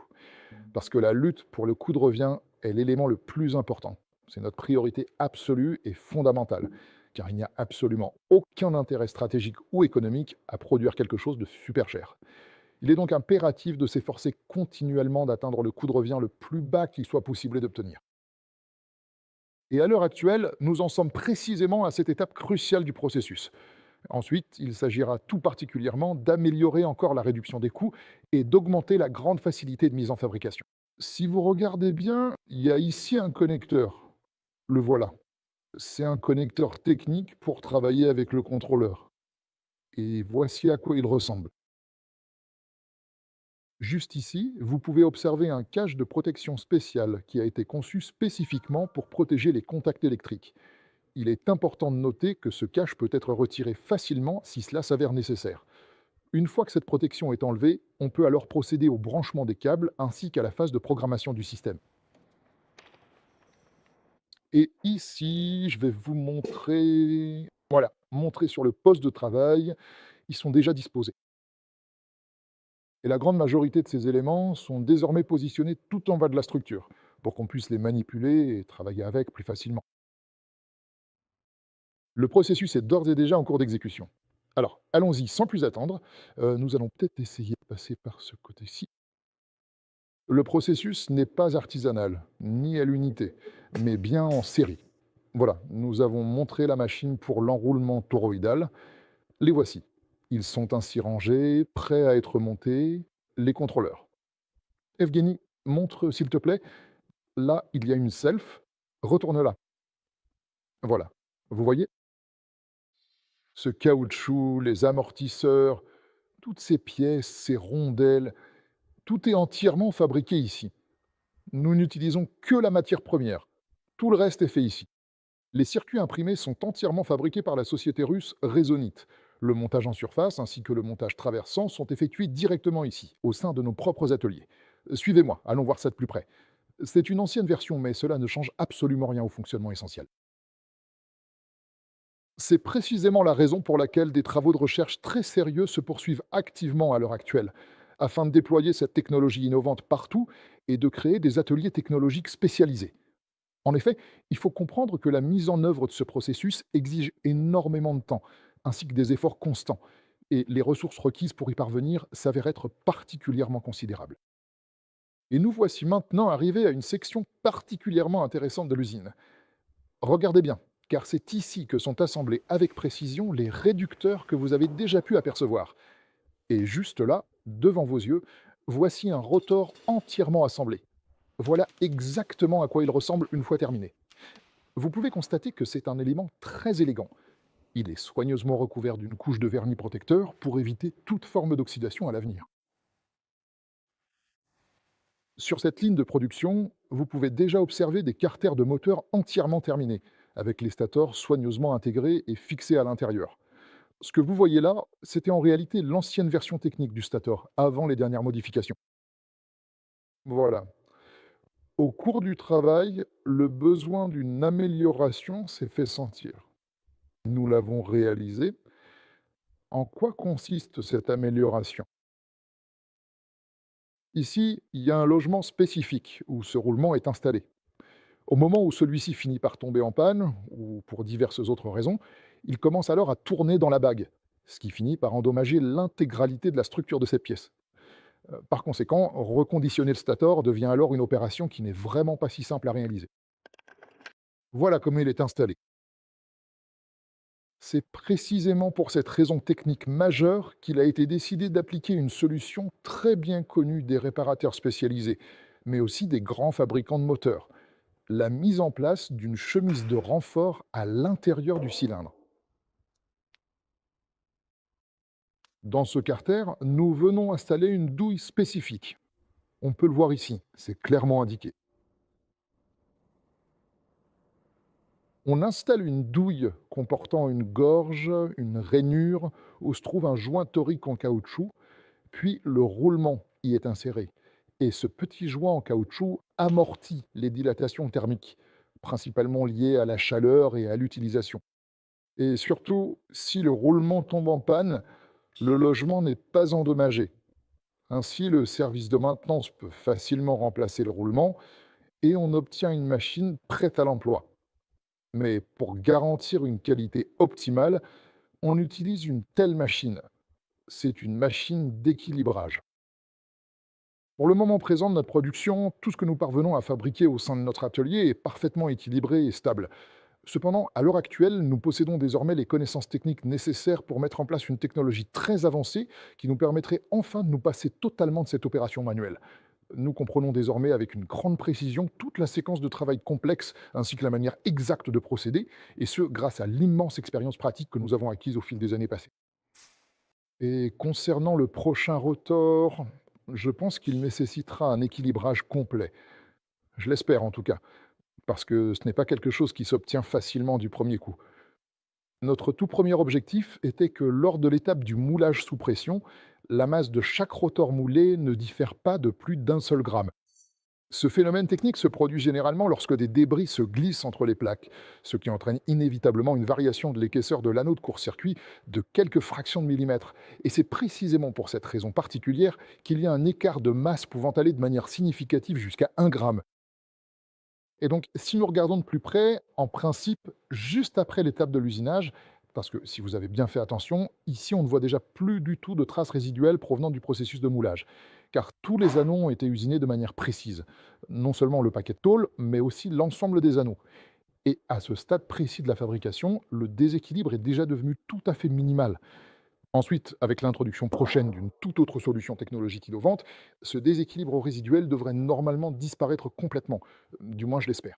Parce que la lutte pour le coût de revient est l'élément le plus important. C'est notre priorité absolue et fondamentale, car il n'y a absolument aucun intérêt stratégique ou économique à produire quelque chose de super cher. Il est donc impératif de s'efforcer continuellement d'atteindre le coût de revient le plus bas qu'il soit possible d'obtenir. Et à l'heure actuelle, nous en sommes précisément à cette étape cruciale du processus. Ensuite, il s'agira tout particulièrement d'améliorer encore la réduction des coûts et d'augmenter la grande facilité de mise en fabrication. Si vous regardez bien, il y a ici un connecteur. Le voilà. C'est un connecteur technique pour travailler avec le contrôleur. Et voici à quoi il ressemble. Juste ici, vous pouvez observer un cache de protection spécial qui a été conçu spécifiquement pour protéger les contacts électriques. Il est important de noter que ce cache peut être retiré facilement si cela s'avère nécessaire. Une fois que cette protection est enlevée, on peut alors procéder au branchement des câbles ainsi qu'à la phase de programmation du système. Et ici, je vais vous montrer, voilà, montrer sur le poste de travail, ils sont déjà disposés. Et la grande majorité de ces éléments sont désormais positionnés tout en bas de la structure, pour qu'on puisse les manipuler et travailler avec plus facilement. Le processus est d'ores et déjà en cours d'exécution. Alors, allons-y sans plus attendre. Nous allons peut-être essayer de passer par ce côté-ci. Le processus n'est pas artisanal, ni à l'unité, mais bien en série. Voilà, nous avons montré la machine pour l'enroulement toroïdal. Les voici. Ils sont ainsi rangés, prêts à être montés, les contrôleurs. Evgeny, montre s'il te plaît. Là, il y a une self. Retourne-la. Voilà. Vous voyez? Ce caoutchouc, les amortisseurs, toutes ces pièces, ces rondelles, tout est entièrement fabriqué ici. Nous n'utilisons que la matière première. Tout le reste est fait ici. Les circuits imprimés sont entièrement fabriqués par la société russe Resonit. Le montage en surface ainsi que le montage traversant sont effectués directement ici, au sein de nos propres ateliers. Suivez-moi, allons voir ça de plus près. C'est une ancienne version, mais cela ne change absolument rien au fonctionnement essentiel. C'est précisément la raison pour laquelle des travaux de recherche très sérieux se poursuivent activement à l'heure actuelle, afin de déployer cette technologie innovante partout et de créer des ateliers technologiques spécialisés. En effet, il faut comprendre que la mise en œuvre de ce processus exige énormément de temps, ainsi que des efforts constants, et les ressources requises pour y parvenir s'avèrent être particulièrement considérables. Et nous voici maintenant arrivés à une section particulièrement intéressante de l'usine. Regardez bien, car c'est ici que sont assemblés avec précision les réducteurs que vous avez déjà pu apercevoir. Et juste là, devant vos yeux, voici un rotor entièrement assemblé. Voilà exactement à quoi il ressemble une fois terminé. Vous pouvez constater que c'est un élément très élégant. Il est soigneusement recouvert d'une couche de vernis protecteur pour éviter toute forme d'oxydation à l'avenir. Sur cette ligne de production, vous pouvez déjà observer des carters de moteur entièrement terminés, avec les stators soigneusement intégrés et fixés à l'intérieur. Ce que vous voyez là, c'était en réalité l'ancienne version technique du stator, avant les dernières modifications. Voilà. Au cours du travail, le besoin d'une amélioration s'est fait sentir. Nous l'avons réalisé. En quoi consiste cette amélioration? Ici, il y a un logement spécifique où ce roulement est installé. Au moment où celui-ci finit par tomber en panne, ou pour diverses autres raisons, il commence alors à tourner dans la bague, ce qui finit par endommager l'intégralité de la structure de cette pièce. Par conséquent, reconditionner le stator devient alors une opération qui n'est vraiment pas si simple à réaliser. Voilà comment il est installé. C'est précisément pour cette raison technique majeure qu'il a été décidé d'appliquer une solution très bien connue des réparateurs spécialisés, mais aussi des grands fabricants de moteurs: la mise en place d'une chemise de renfort à l'intérieur du cylindre. Dans ce carter, nous venons installer une douille spécifique. On peut le voir ici, c'est clairement indiqué. On installe une douille comportant une gorge, une rainure, où se trouve un joint torique en caoutchouc, puis le roulement y est inséré. Et ce petit joint en caoutchouc amortit les dilatations thermiques, principalement liées à la chaleur et à l'utilisation. Et surtout, si le roulement tombe en panne, le logement n'est pas endommagé. Ainsi, le service de maintenance peut facilement remplacer le roulement et on obtient une machine prête à l'emploi. Mais pour garantir une qualité optimale, on utilise une telle machine. C'est une machine d'équilibrage. Pour le moment présent de notre production, tout ce que nous parvenons à fabriquer au sein de notre atelier est parfaitement équilibré et stable. Cependant, à l'heure actuelle, nous possédons désormais les connaissances techniques nécessaires pour mettre en place une technologie très avancée qui nous permettrait enfin de nous passer totalement de cette opération manuelle. Nous comprenons désormais avec une grande précision toute la séquence de travail complexe ainsi que la manière exacte de procéder, et ce grâce à l'immense expérience pratique que nous avons acquise au fil des années passées. Et concernant le prochain rotor, Je pense qu'il nécessitera un équilibrage complet. Je l'espère en tout cas, parce que ce n'est pas quelque chose qui s'obtient facilement du premier coup. Notre tout premier objectif était que lors de l'étape du moulage sous pression, la masse de chaque rotor moulé ne diffère pas de plus d'un seul gramme. Ce phénomène technique se produit généralement lorsque des débris se glissent entre les plaques, ce qui entraîne inévitablement une variation de l'épaisseur de l'anneau de court-circuit de quelques fractions de millimètres. Et c'est précisément pour cette raison particulière qu'il y a un écart de masse pouvant aller de manière significative jusqu'à 1 gramme. Et donc, si nous regardons de plus près, en principe, juste après l'étape de l'usinage, parce que si vous avez bien fait attention, ici on ne voit déjà plus du tout de traces résiduelles provenant du processus de moulage, car tous les anneaux ont été usinés de manière précise. Non seulement le paquet de tôle, mais aussi l'ensemble des anneaux. Et à ce stade précis de la fabrication, le déséquilibre est déjà devenu tout à fait minimal. Ensuite, avec l'introduction prochaine d'une toute autre solution technologique innovante, ce déséquilibre résiduel devrait normalement disparaître complètement. Du moins, je l'espère.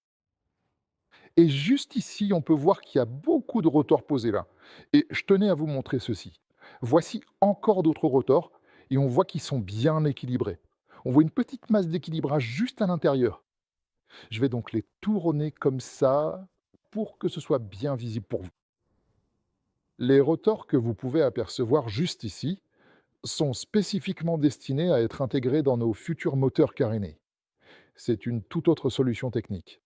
Et juste ici, on peut voir qu'il y a beaucoup de rotors posés là. Et je tenais à vous montrer ceci. Voici encore d'autres rotors et on voit qu'ils sont bien équilibrés. On voit une petite masse d'équilibrage juste à l'intérieur. Je vais donc les tourner comme ça pour que ce soit bien visible pour vous. Les rotors que vous pouvez apercevoir juste ici sont spécifiquement destinés à être intégrés dans nos futurs moteurs carénés. C'est une toute autre solution technique.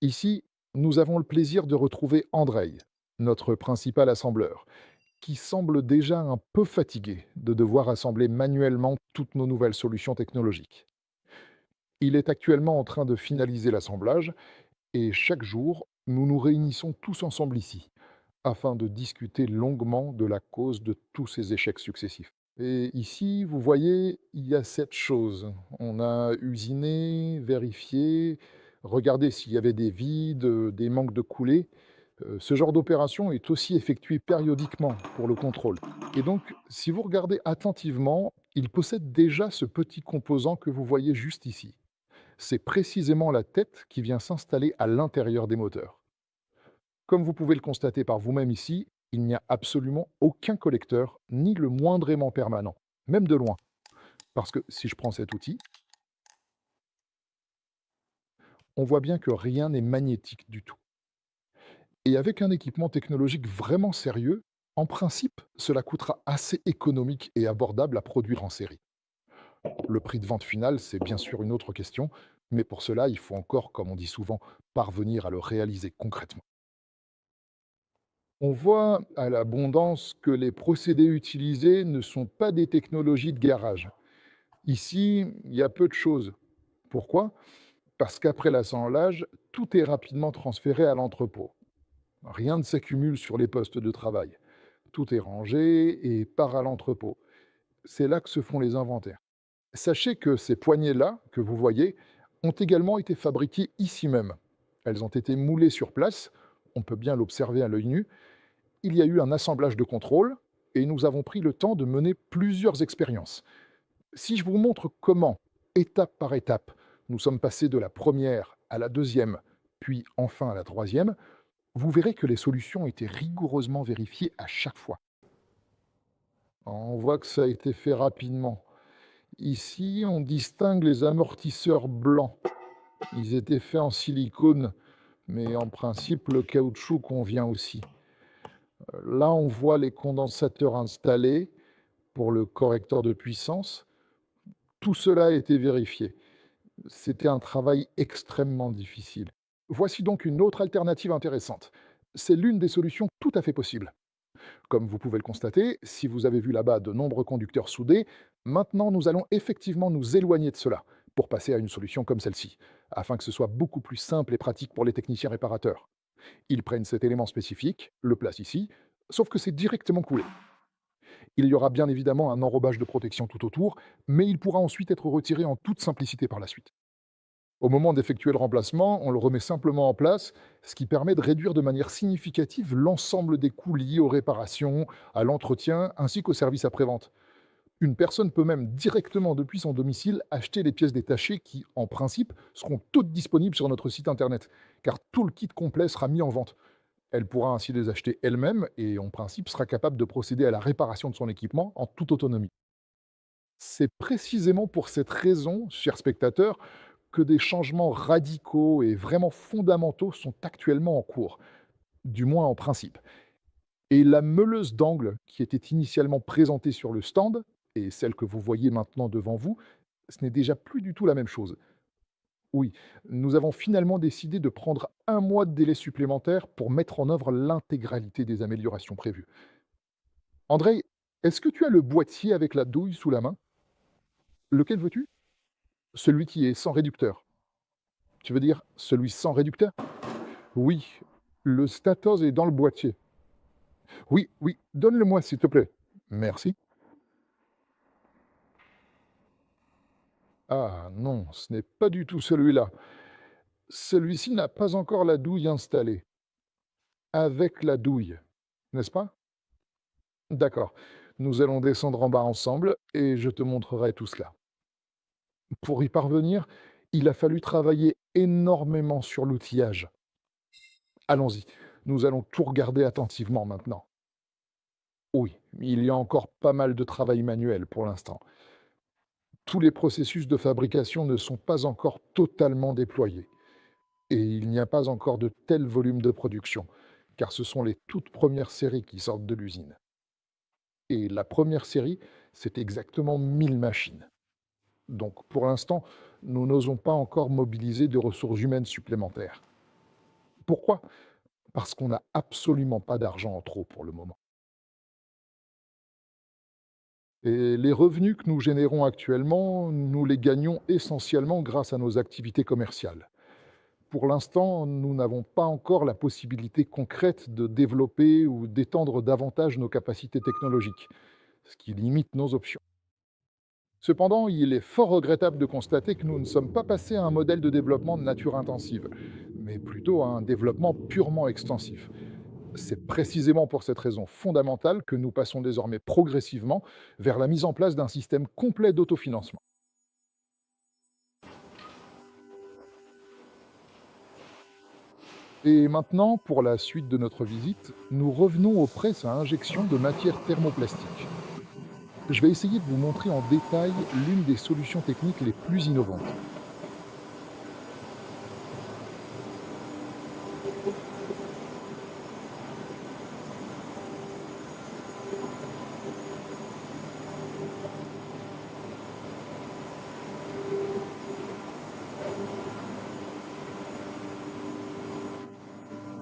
Ici, nous avons le plaisir de retrouver Andrei, notre principal assembleur, qui semble déjà un peu fatigué de devoir assembler manuellement toutes nos nouvelles solutions technologiques. Il est actuellement en train de finaliser l'assemblage et chaque jour, nous nous réunissons tous ensemble ici, afin de discuter longuement de la cause de tous ces échecs successifs. Et ici, vous voyez, il y a cette chose. On a usiné, vérifié, regardé s'il y avait des vides, des manques de coulées. Ce genre d'opération est aussi effectué périodiquement pour le contrôle. Et donc, si vous regardez attentivement, il possède déjà ce petit composant que vous voyez juste ici. C'est précisément la tête qui vient s'installer à l'intérieur des moteurs. Comme vous pouvez le constater par vous-même ici, il n'y a absolument aucun collecteur, ni le moindre aimant permanent, même de loin. Parce que si je prends cet outil, on voit bien que rien n'est magnétique du tout. Et avec un équipement technologique vraiment sérieux, en principe, cela coûtera assez économique et abordable à produire en série. Le prix de vente final, c'est bien sûr une autre question, mais pour cela, il faut encore, comme on dit souvent, parvenir à le réaliser concrètement. On voit à l'abondance que les procédés utilisés ne sont pas des technologies de garage. Ici, il y a peu de choses. Pourquoi? Parce qu'après l'assemblage, tout est rapidement transféré à l'entrepôt. Rien ne s'accumule sur les postes de travail. Tout est rangé et part à l'entrepôt. C'est là que se font les inventaires. Sachez que ces poignées-là, que vous voyez, ont également été fabriquées ici même. Elles ont été moulées sur place, on peut bien l'observer à l'œil nu. Il y a eu un assemblage de contrôle et nous avons pris le temps de mener plusieurs expériences. Si je vous montre comment, étape par étape, nous sommes passés de la première à la deuxième, puis enfin à la troisième, vous verrez que les solutions étaient rigoureusement vérifiées à chaque fois. On voit que ça a été fait rapidement. Ici, on distingue les amortisseurs blancs. Ils étaient faits en silicone, mais en principe, le caoutchouc convient aussi. Là, on voit les condensateurs installés pour le correcteur de puissance. Tout cela a été vérifié. C'était un travail extrêmement difficile. Voici donc une autre alternative intéressante. C'est l'une des solutions tout à fait possibles. Comme vous pouvez le constater, si vous avez vu là-bas de nombreux conducteurs soudés, maintenant nous allons effectivement nous éloigner de cela pour passer à une solution comme celle-ci, afin que ce soit beaucoup plus simple et pratique pour les techniciens réparateurs. Ils prennent cet élément spécifique, le placent ici, sauf que c'est directement coulé. Il y aura bien évidemment un enrobage de protection tout autour, mais il pourra ensuite être retiré en toute simplicité par la suite. Au moment d'effectuer le remplacement, on le remet simplement en place, ce qui permet de réduire de manière significative l'ensemble des coûts liés aux réparations, à l'entretien ainsi qu'au service après-vente. Une personne peut même directement depuis son domicile acheter les pièces détachées qui, en principe, seront toutes disponibles sur notre site internet, car tout le kit complet sera mis en vente. Elle pourra ainsi les acheter elle-même et, en principe, sera capable de procéder à la réparation de son équipement en toute autonomie. C'est précisément pour cette raison, chers spectateurs, que des changements radicaux et vraiment fondamentaux sont actuellement en cours, du moins en principe. Et la meuleuse d'angle qui était initialement présentée sur le stand, et celle que vous voyez maintenant devant vous, ce n'est déjà plus du tout la même chose. Oui, nous avons finalement décidé de prendre un mois de délai supplémentaire pour mettre en œuvre l'intégralité des améliorations prévues. André, est-ce que tu as le boîtier avec la douille sous la main? Lequel veux-tu? Celui qui est sans réducteur. Tu veux dire celui sans réducteur? Oui, le Statos est dans le boîtier. Oui, oui, donne-le-moi s'il te plaît. Merci. Ah non, ce n'est pas du tout celui-là. Celui-ci n'a pas encore la douille installée. Avec la douille, n'est-ce pas? D'accord. Nous allons descendre en bas ensemble et je te montrerai tout cela. Pour y parvenir, il a fallu travailler énormément sur l'outillage. Allons-y, nous allons tout regarder attentivement maintenant. Oui, il y a encore pas mal de travail manuel pour l'instant. Tous les processus de fabrication ne sont pas encore totalement déployés et il n'y a pas encore de tel volume de production, car ce sont les toutes premières séries qui sortent de l'usine. Et la première série, c'est exactement 1000 machines. Donc pour l'instant, nous n'osons pas encore mobiliser de ressources humaines supplémentaires. Pourquoi? Parce qu'on n'a absolument pas d'argent en trop pour le moment. Et les revenus que nous générons actuellement, nous les gagnons essentiellement grâce à nos activités commerciales. Pour l'instant, nous n'avons pas encore la possibilité concrète de développer ou d'étendre davantage nos capacités technologiques, ce qui limite nos options. Cependant, il est fort regrettable de constater que nous ne sommes pas passés à un modèle de développement de nature intensive, mais plutôt à un développement purement extensif. C'est précisément pour cette raison fondamentale que nous passons désormais progressivement vers la mise en place d'un système complet d'autofinancement. Et maintenant, pour la suite de notre visite, nous revenons aux presses à injection de matière thermoplastique. Je vais essayer de vous montrer en détail l'une des solutions techniques les plus innovantes.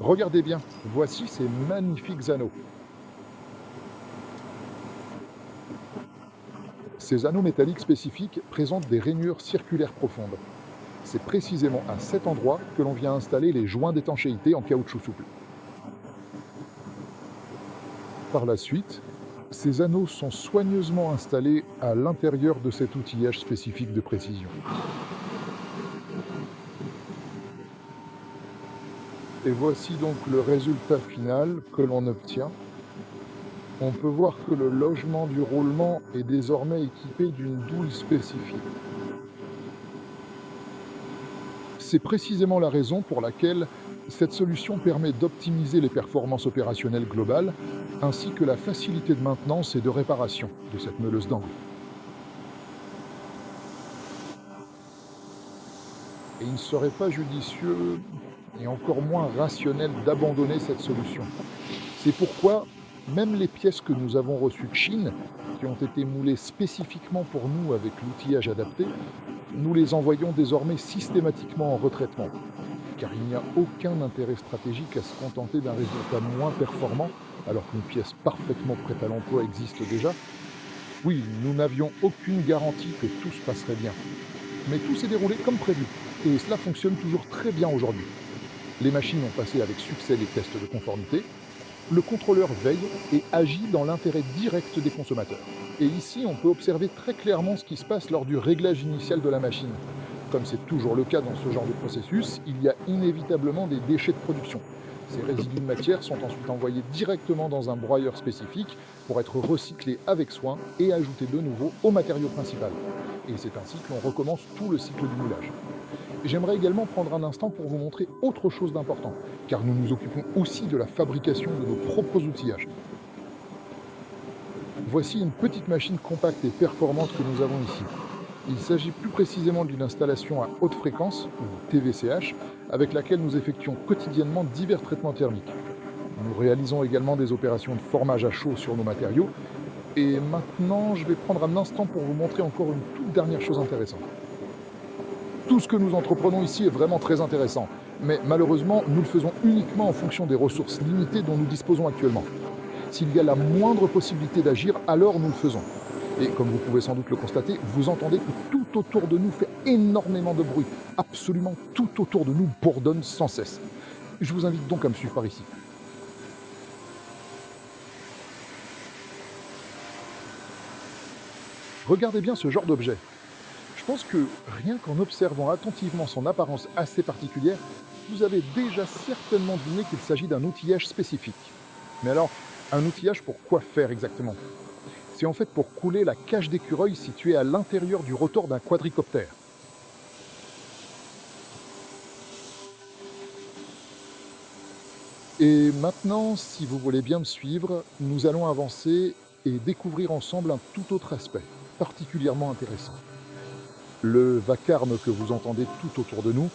Regardez bien, voici ces magnifiques anneaux. Ces anneaux métalliques spécifiques présentent des rainures circulaires profondes. C'est précisément à cet endroit que l'on vient installer les joints d'étanchéité en caoutchouc souple. Par la suite, ces anneaux sont soigneusement installés à l'intérieur de cet outillage spécifique de précision. Et voici donc le résultat final que l'on obtient. On peut voir que le logement du roulement est désormais équipé d'une douille spécifique. C'est précisément la raison pour laquelle cette solution permet d'optimiser les performances opérationnelles globales, ainsi que la facilité de maintenance et de réparation de cette meuleuse d'angle. Et il ne serait pas judicieux et encore moins rationnel d'abandonner cette solution. C'est pourquoi même les pièces que nous avons reçues de Chine, qui ont été moulées spécifiquement pour nous avec l'outillage adapté, nous les envoyons désormais systématiquement en retraitement, car il n'y a aucun intérêt stratégique à se contenter d'un résultat moins performant alors qu'une pièce parfaitement prête à l'emploi existe déjà. Oui, nous n'avions aucune garantie que tout se passerait bien, mais tout s'est déroulé comme prévu, et cela fonctionne toujours très bien aujourd'hui. Les machines ont passé avec succès les tests de conformité, le contrôleur veille et agit dans l'intérêt direct des consommateurs. Et ici, on peut observer très clairement ce qui se passe lors du réglage initial de la machine. Comme c'est toujours le cas dans ce genre de processus, il y a inévitablement des déchets de production. Ces résidus de matière sont ensuite envoyés directement dans un broyeur spécifique pour être recyclés avec soin et ajoutés de nouveau au matériau principal. Et c'est ainsi que l'on recommence tout le cycle du moulage. J'aimerais également prendre un instant pour vous montrer autre chose d'important, car nous nous occupons aussi de la fabrication de nos propres outillages. Voici une petite machine compacte et performante que nous avons ici. Il s'agit plus précisément d'une installation à haute fréquence, ou TVCH, avec laquelle nous effectuons quotidiennement divers traitements thermiques. Nous réalisons également des opérations de formage à chaud sur nos matériaux. Et maintenant, je vais prendre un instant pour vous montrer encore une toute dernière chose intéressante. Tout ce que nous entreprenons ici est vraiment très intéressant, mais malheureusement, nous le faisons uniquement en fonction des ressources limitées dont nous disposons actuellement. S'il y a la moindre possibilité d'agir, alors nous le faisons. Et comme vous pouvez sans doute le constater, vous entendez que tout autour de nous fait énormément de bruit. Absolument tout autour de nous bourdonne sans cesse. Je vous invite donc à me suivre par ici. Regardez bien ce genre d'objet. Je pense que rien qu'en observant attentivement son apparence assez particulière, vous avez déjà certainement deviné qu'il s'agit d'un outillage spécifique. Mais alors, un outillage pour quoi faire exactement? C'est en fait pour couler la cage d'écureuil située à l'intérieur du rotor d'un quadricoptère. Et maintenant, si vous voulez bien me suivre, nous allons avancer et découvrir ensemble un tout autre aspect, particulièrement intéressant. Le vacarme que vous entendez tout autour de nous,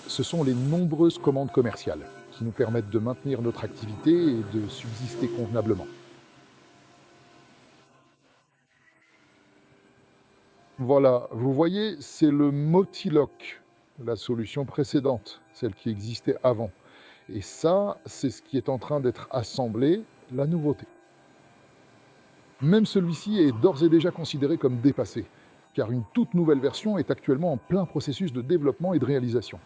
ce sont les nombreuses commandes commerciales qui nous permettent de maintenir notre activité et de subsister convenablement. Voilà, vous voyez, c'est le Motiloc, la solution précédente, celle qui existait avant. Et ça, c'est ce qui est en train d'être assemblé, la nouveauté. Même celui-ci est d'ores et déjà considéré comme dépassé, car une toute nouvelle version est actuellement en plein processus de développement et de réalisation.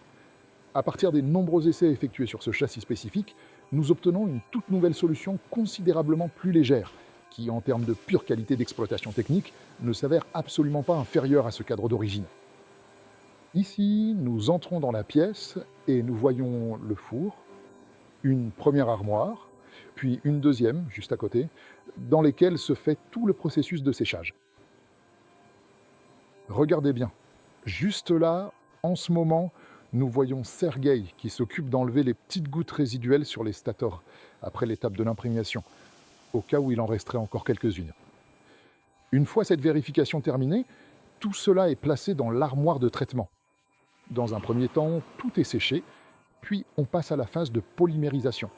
À partir des nombreux essais effectués sur ce châssis spécifique, nous obtenons une toute nouvelle solution considérablement plus légère, qui, en termes de pure qualité d'exploitation technique, ne s'avère absolument pas inférieure à ce cadre d'origine. Ici, nous entrons dans la pièce et nous voyons le four, une première armoire, puis une deuxième, juste à côté, dans lesquelles se fait tout le processus de séchage. Regardez bien, juste là, en ce moment, nous voyons Sergueï qui s'occupe d'enlever les petites gouttes résiduelles sur les stators après l'étape de l'imprégnation, au cas où il en resterait encore quelques-unes. Une fois cette vérification terminée, tout cela est placé dans l'armoire de traitement. Dans un premier temps, tout est séché, puis on passe à la phase de polymérisation.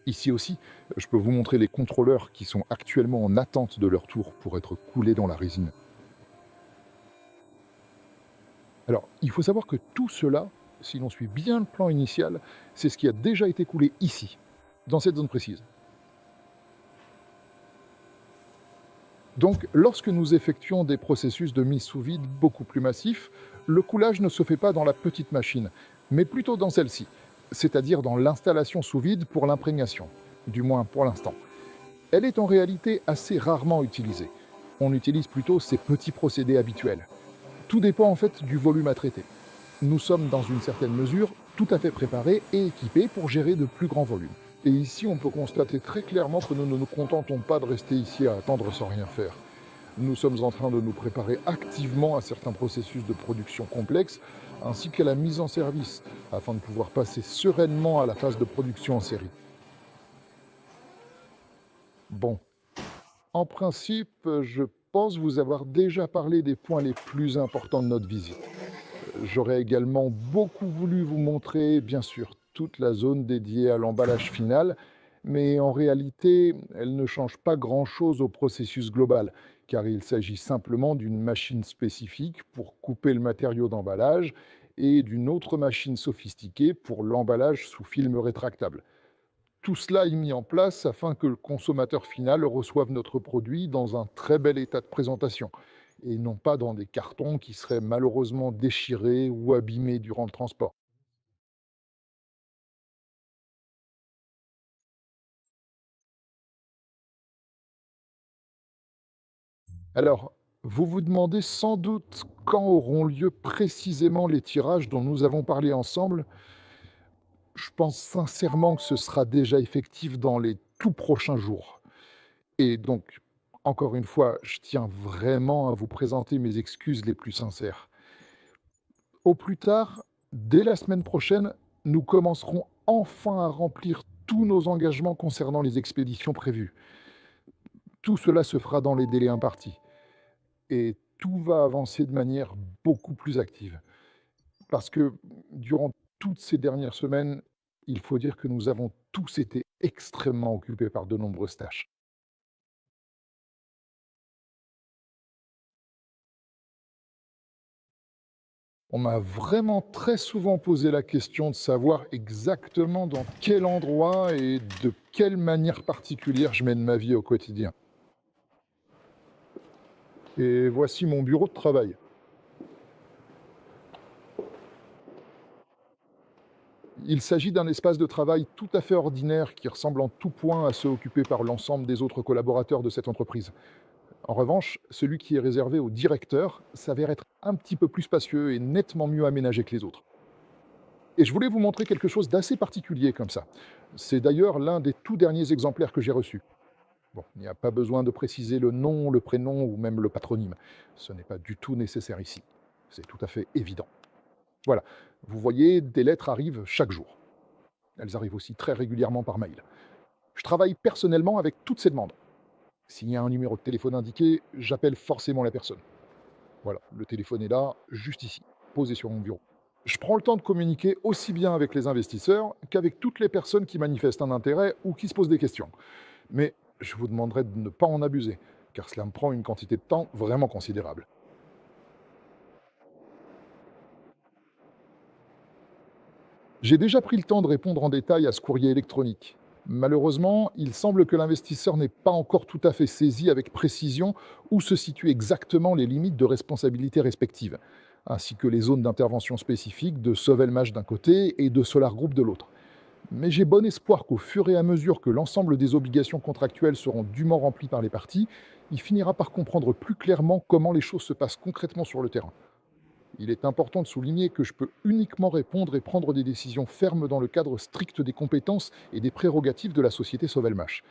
Ici aussi, je peux vous montrer les contrôleurs qui sont actuellement en attente de leur tour pour être coulés dans la résine. Alors, il faut savoir que tout cela, si l'on suit bien le plan initial, c'est ce qui a déjà été coulé ici, dans cette zone précise. Donc, lorsque nous effectuons des processus de mise sous vide beaucoup plus massifs, le coulage ne se fait pas dans la petite machine, mais plutôt dans celle-ci, c'est-à-dire dans l'installation sous vide pour l'imprégnation, du moins pour l'instant. Elle est en réalité assez rarement utilisée. On utilise plutôt ces petits procédés habituels. Tout dépend en fait du volume à traiter. Nous sommes dans une certaine mesure tout à fait préparés et équipés pour gérer de plus grands volumes. Et ici, on peut constater très clairement que nous ne nous contentons pas de rester ici à attendre sans rien faire. Nous sommes en train de nous préparer activement à certains processus de production complexes, ainsi qu'à la mise en service, afin de pouvoir passer sereinement à la phase de production en série. Bon, en principe, je pense vous avoir déjà parlé des points les plus importants de notre visite. J'aurais également beaucoup voulu vous montrer, bien sûr, toute la zone dédiée à l'emballage final, mais en réalité, elle ne change pas grand-chose au processus global, car il s'agit simplement d'une machine spécifique pour couper le matériau d'emballage et d'une autre machine sophistiquée pour l'emballage sous film rétractable. Tout cela est mis en place afin que le consommateur final reçoive notre produit dans un très bel état de présentation et non pas dans des cartons qui seraient malheureusement déchirés ou abîmés durant le transport. Alors, vous vous demandez sans doute quand auront lieu précisément les tirages dont nous avons parlé ensemble. Je pense sincèrement que ce sera déjà effectif dans les tout prochains jours. Et donc, encore une fois, je tiens vraiment à vous présenter mes excuses les plus sincères. Au plus tard, dès la semaine prochaine, nous commencerons enfin à remplir tous nos engagements concernant les expéditions prévues. Tout cela se fera dans les délais impartis et tout va avancer de manière beaucoup plus active. Parce que durant toutes ces dernières semaines, il faut dire que nous avons tous été extrêmement occupés par de nombreuses tâches. On m'a vraiment très souvent posé la question de savoir exactement dans quel endroit et de quelle manière particulière je mène ma vie au quotidien. Et voici mon bureau de travail. Il s'agit d'un espace de travail tout à fait ordinaire qui ressemble en tout point à ceux occupés par l'ensemble des autres collaborateurs de cette entreprise. En revanche, celui qui est réservé au directeur s'avère être un petit peu plus spacieux et nettement mieux aménagé que les autres. Et je voulais vous montrer quelque chose d'assez particulier comme ça. C'est d'ailleurs l'un des tout derniers exemplaires que j'ai reçus. Bon, il n'y a pas besoin de préciser le nom, le prénom ou même le patronyme. Ce n'est pas du tout nécessaire ici. C'est tout à fait évident. Voilà, vous voyez, des lettres arrivent chaque jour. Elles arrivent aussi très régulièrement par mail. Je travaille personnellement avec toutes ces demandes. S'il y a un numéro de téléphone indiqué, j'appelle forcément la personne. Voilà, le téléphone est là, juste ici, posé sur mon bureau. Je prends le temps de communiquer aussi bien avec les investisseurs qu'avec toutes les personnes qui manifestent un intérêt ou qui se posent des questions. Mais je vous demanderai de ne pas en abuser, car cela me prend une quantité de temps vraiment considérable. J'ai déjà pris le temps de répondre en détail à ce courrier électronique. Malheureusement, il semble que l'investisseur n'ait pas encore tout à fait saisi avec précision où se situent exactement les limites de responsabilité respectives, ainsi que les zones d'intervention spécifiques de Sovelmash d'un côté et de Solar Group de l'autre. Mais j'ai bon espoir qu'au fur et à mesure que l'ensemble des obligations contractuelles seront dûment remplies par les parties, il finira par comprendre plus clairement comment les choses se passent concrètement sur le terrain. Il est important de souligner que je peux uniquement répondre et prendre des décisions fermes dans le cadre strict des compétences et des prérogatives de la société Sovelmash.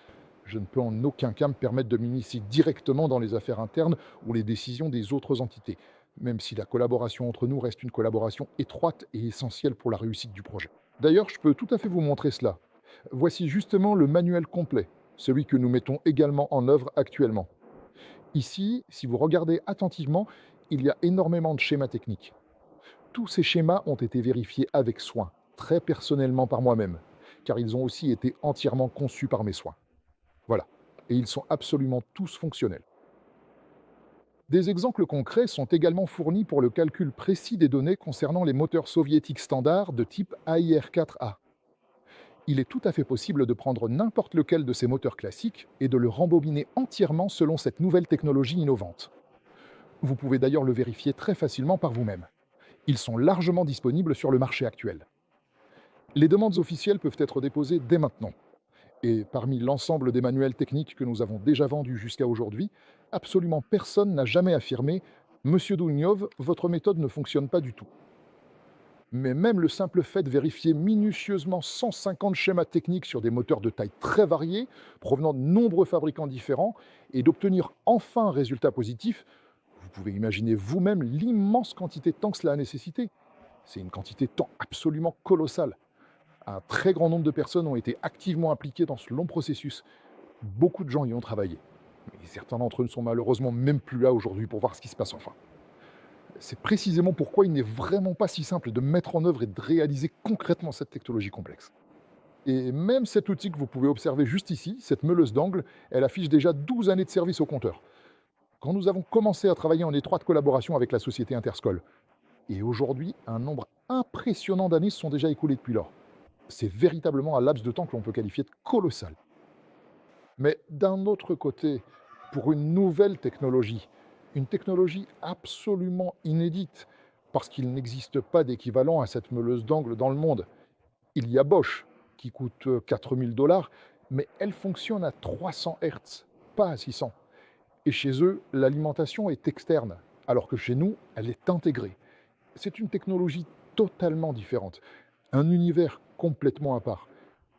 Je ne peux en aucun cas me permettre de m'initier directement dans les affaires internes ou les décisions des autres entités, même si la collaboration entre nous reste une collaboration étroite et essentielle pour la réussite du projet. D'ailleurs, je peux tout à fait vous montrer cela. Voici justement le manuel complet, celui que nous mettons également en œuvre actuellement. Ici, si vous regardez attentivement, il y a énormément de schémas techniques. Tous ces schémas ont été vérifiés avec soin, très personnellement par moi-même, car ils ont aussi été entièrement conçus par mes soins. Voilà. Et ils sont absolument tous fonctionnels. Des exemples concrets sont également fournis pour le calcul précis des données concernant les moteurs soviétiques standards de type AIR-4A. Il est tout à fait possible de prendre n'importe lequel de ces moteurs classiques et de le rembobiner entièrement selon cette nouvelle technologie innovante. Vous pouvez d'ailleurs le vérifier très facilement par vous-même. Ils sont largement disponibles sur le marché actuel. Les demandes officielles peuvent être déposées dès maintenant. Et parmi l'ensemble des manuels techniques que nous avons déjà vendus jusqu'à aujourd'hui, absolument personne n'a jamais affirmé Monsieur Dougnov, votre méthode ne fonctionne pas du tout. Mais même le simple fait de vérifier minutieusement 150 schémas techniques sur des moteurs de taille très variée, provenant de nombreux fabricants différents, et d'obtenir enfin un résultat positif, vous pouvez imaginer vous-même l'immense quantité de temps que cela a nécessité. C'est une quantité de temps absolument colossale. Un très grand nombre de personnes ont été activement impliquées dans ce long processus. Beaucoup de gens y ont travaillé. Et certains d'entre eux ne sont malheureusement même plus là aujourd'hui pour voir ce qui se passe enfin. C'est précisément pourquoi il n'est vraiment pas si simple de mettre en œuvre et de réaliser concrètement cette technologie complexe. Et même cet outil que vous pouvez observer juste ici, cette meuleuse d'angle, elle affiche déjà 12 années de service au compteur. Quand nous avons commencé à travailler en étroite collaboration avec la société Interscol, et aujourd'hui, un nombre impressionnant d'années se sont déjà écoulées depuis lors. C'est véritablement un laps de temps que l'on peut qualifier de colossal. Mais d'un autre côté, pour une nouvelle technologie, une technologie absolument inédite, parce qu'il n'existe pas d'équivalent à cette meuleuse d'angle dans le monde. Il y a Bosch, qui coûte 4000 $, mais elle fonctionne à 300 Hz, pas à 600. Et chez eux, l'alimentation est externe, alors que chez nous, elle est intégrée. C'est une technologie totalement différente, un univers complètement à part.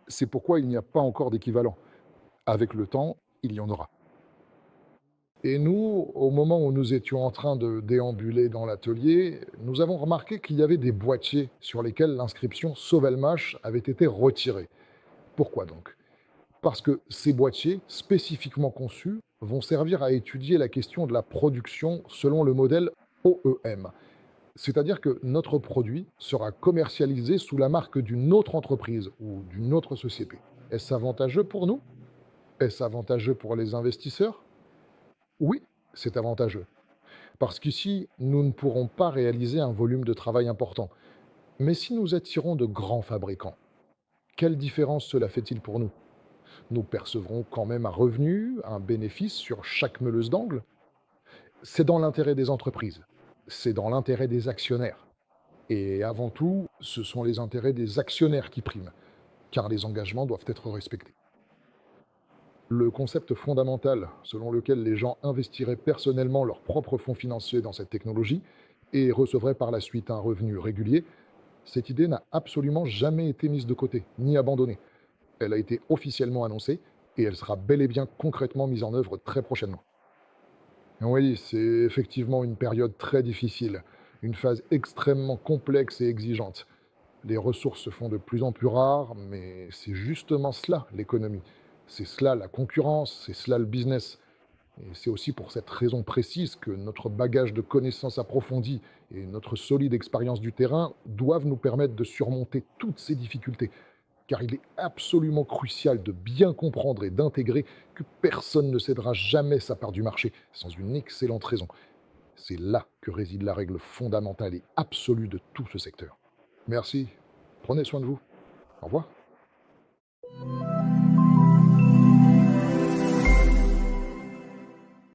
C'est pourquoi il n'y a pas encore d'équivalent. Avec le temps, il y en aura. Et nous, au moment où nous étions en train de déambuler dans l'atelier, nous avons remarqué qu'il y avait des boîtiers sur lesquels l'inscription Sovelmash avait été retirée. Pourquoi donc? Parce que ces boîtiers, spécifiquement conçus, vont servir à étudier la question de la production selon le modèle OEM. C'est-à-dire que notre produit sera commercialisé sous la marque d'une autre entreprise ou d'une autre société. Est-ce avantageux pour nous? Est-ce avantageux pour les investisseurs? Oui, c'est avantageux. Parce qu'ici, nous ne pourrons pas réaliser un volume de travail important. Mais si nous attirons de grands fabricants, quelle différence cela fait-il pour nous? Nous percevrons quand même un revenu, un bénéfice sur chaque meuleuse d'angle. C'est dans l'intérêt des entreprises, c'est dans l'intérêt des actionnaires. Et avant tout, ce sont les intérêts des actionnaires qui priment, car les engagements doivent être respectés. Le concept fondamental selon lequel les gens investiraient personnellement leurs propres fonds financiers dans cette technologie et recevraient par la suite un revenu régulier, cette idée n'a absolument jamais été mise de côté, ni abandonnée. Elle a été officiellement annoncée et elle sera bel et bien concrètement mise en œuvre très prochainement. Oui, c'est effectivement une période très difficile, une phase extrêmement complexe et exigeante. Les ressources se font de plus en plus rares, mais c'est justement cela l'économie. C'est cela la concurrence, c'est cela le business. Et c'est aussi pour cette raison précise que notre bagage de connaissances approfondies et notre solide expérience du terrain doivent nous permettre de surmonter toutes ces difficultés. Car il est absolument crucial de bien comprendre et d'intégrer que personne ne cédera jamais sa part du marché sans une excellente raison. C'est là que réside la règle fondamentale et absolue de tout ce secteur. Merci. Prenez soin de vous. Au revoir.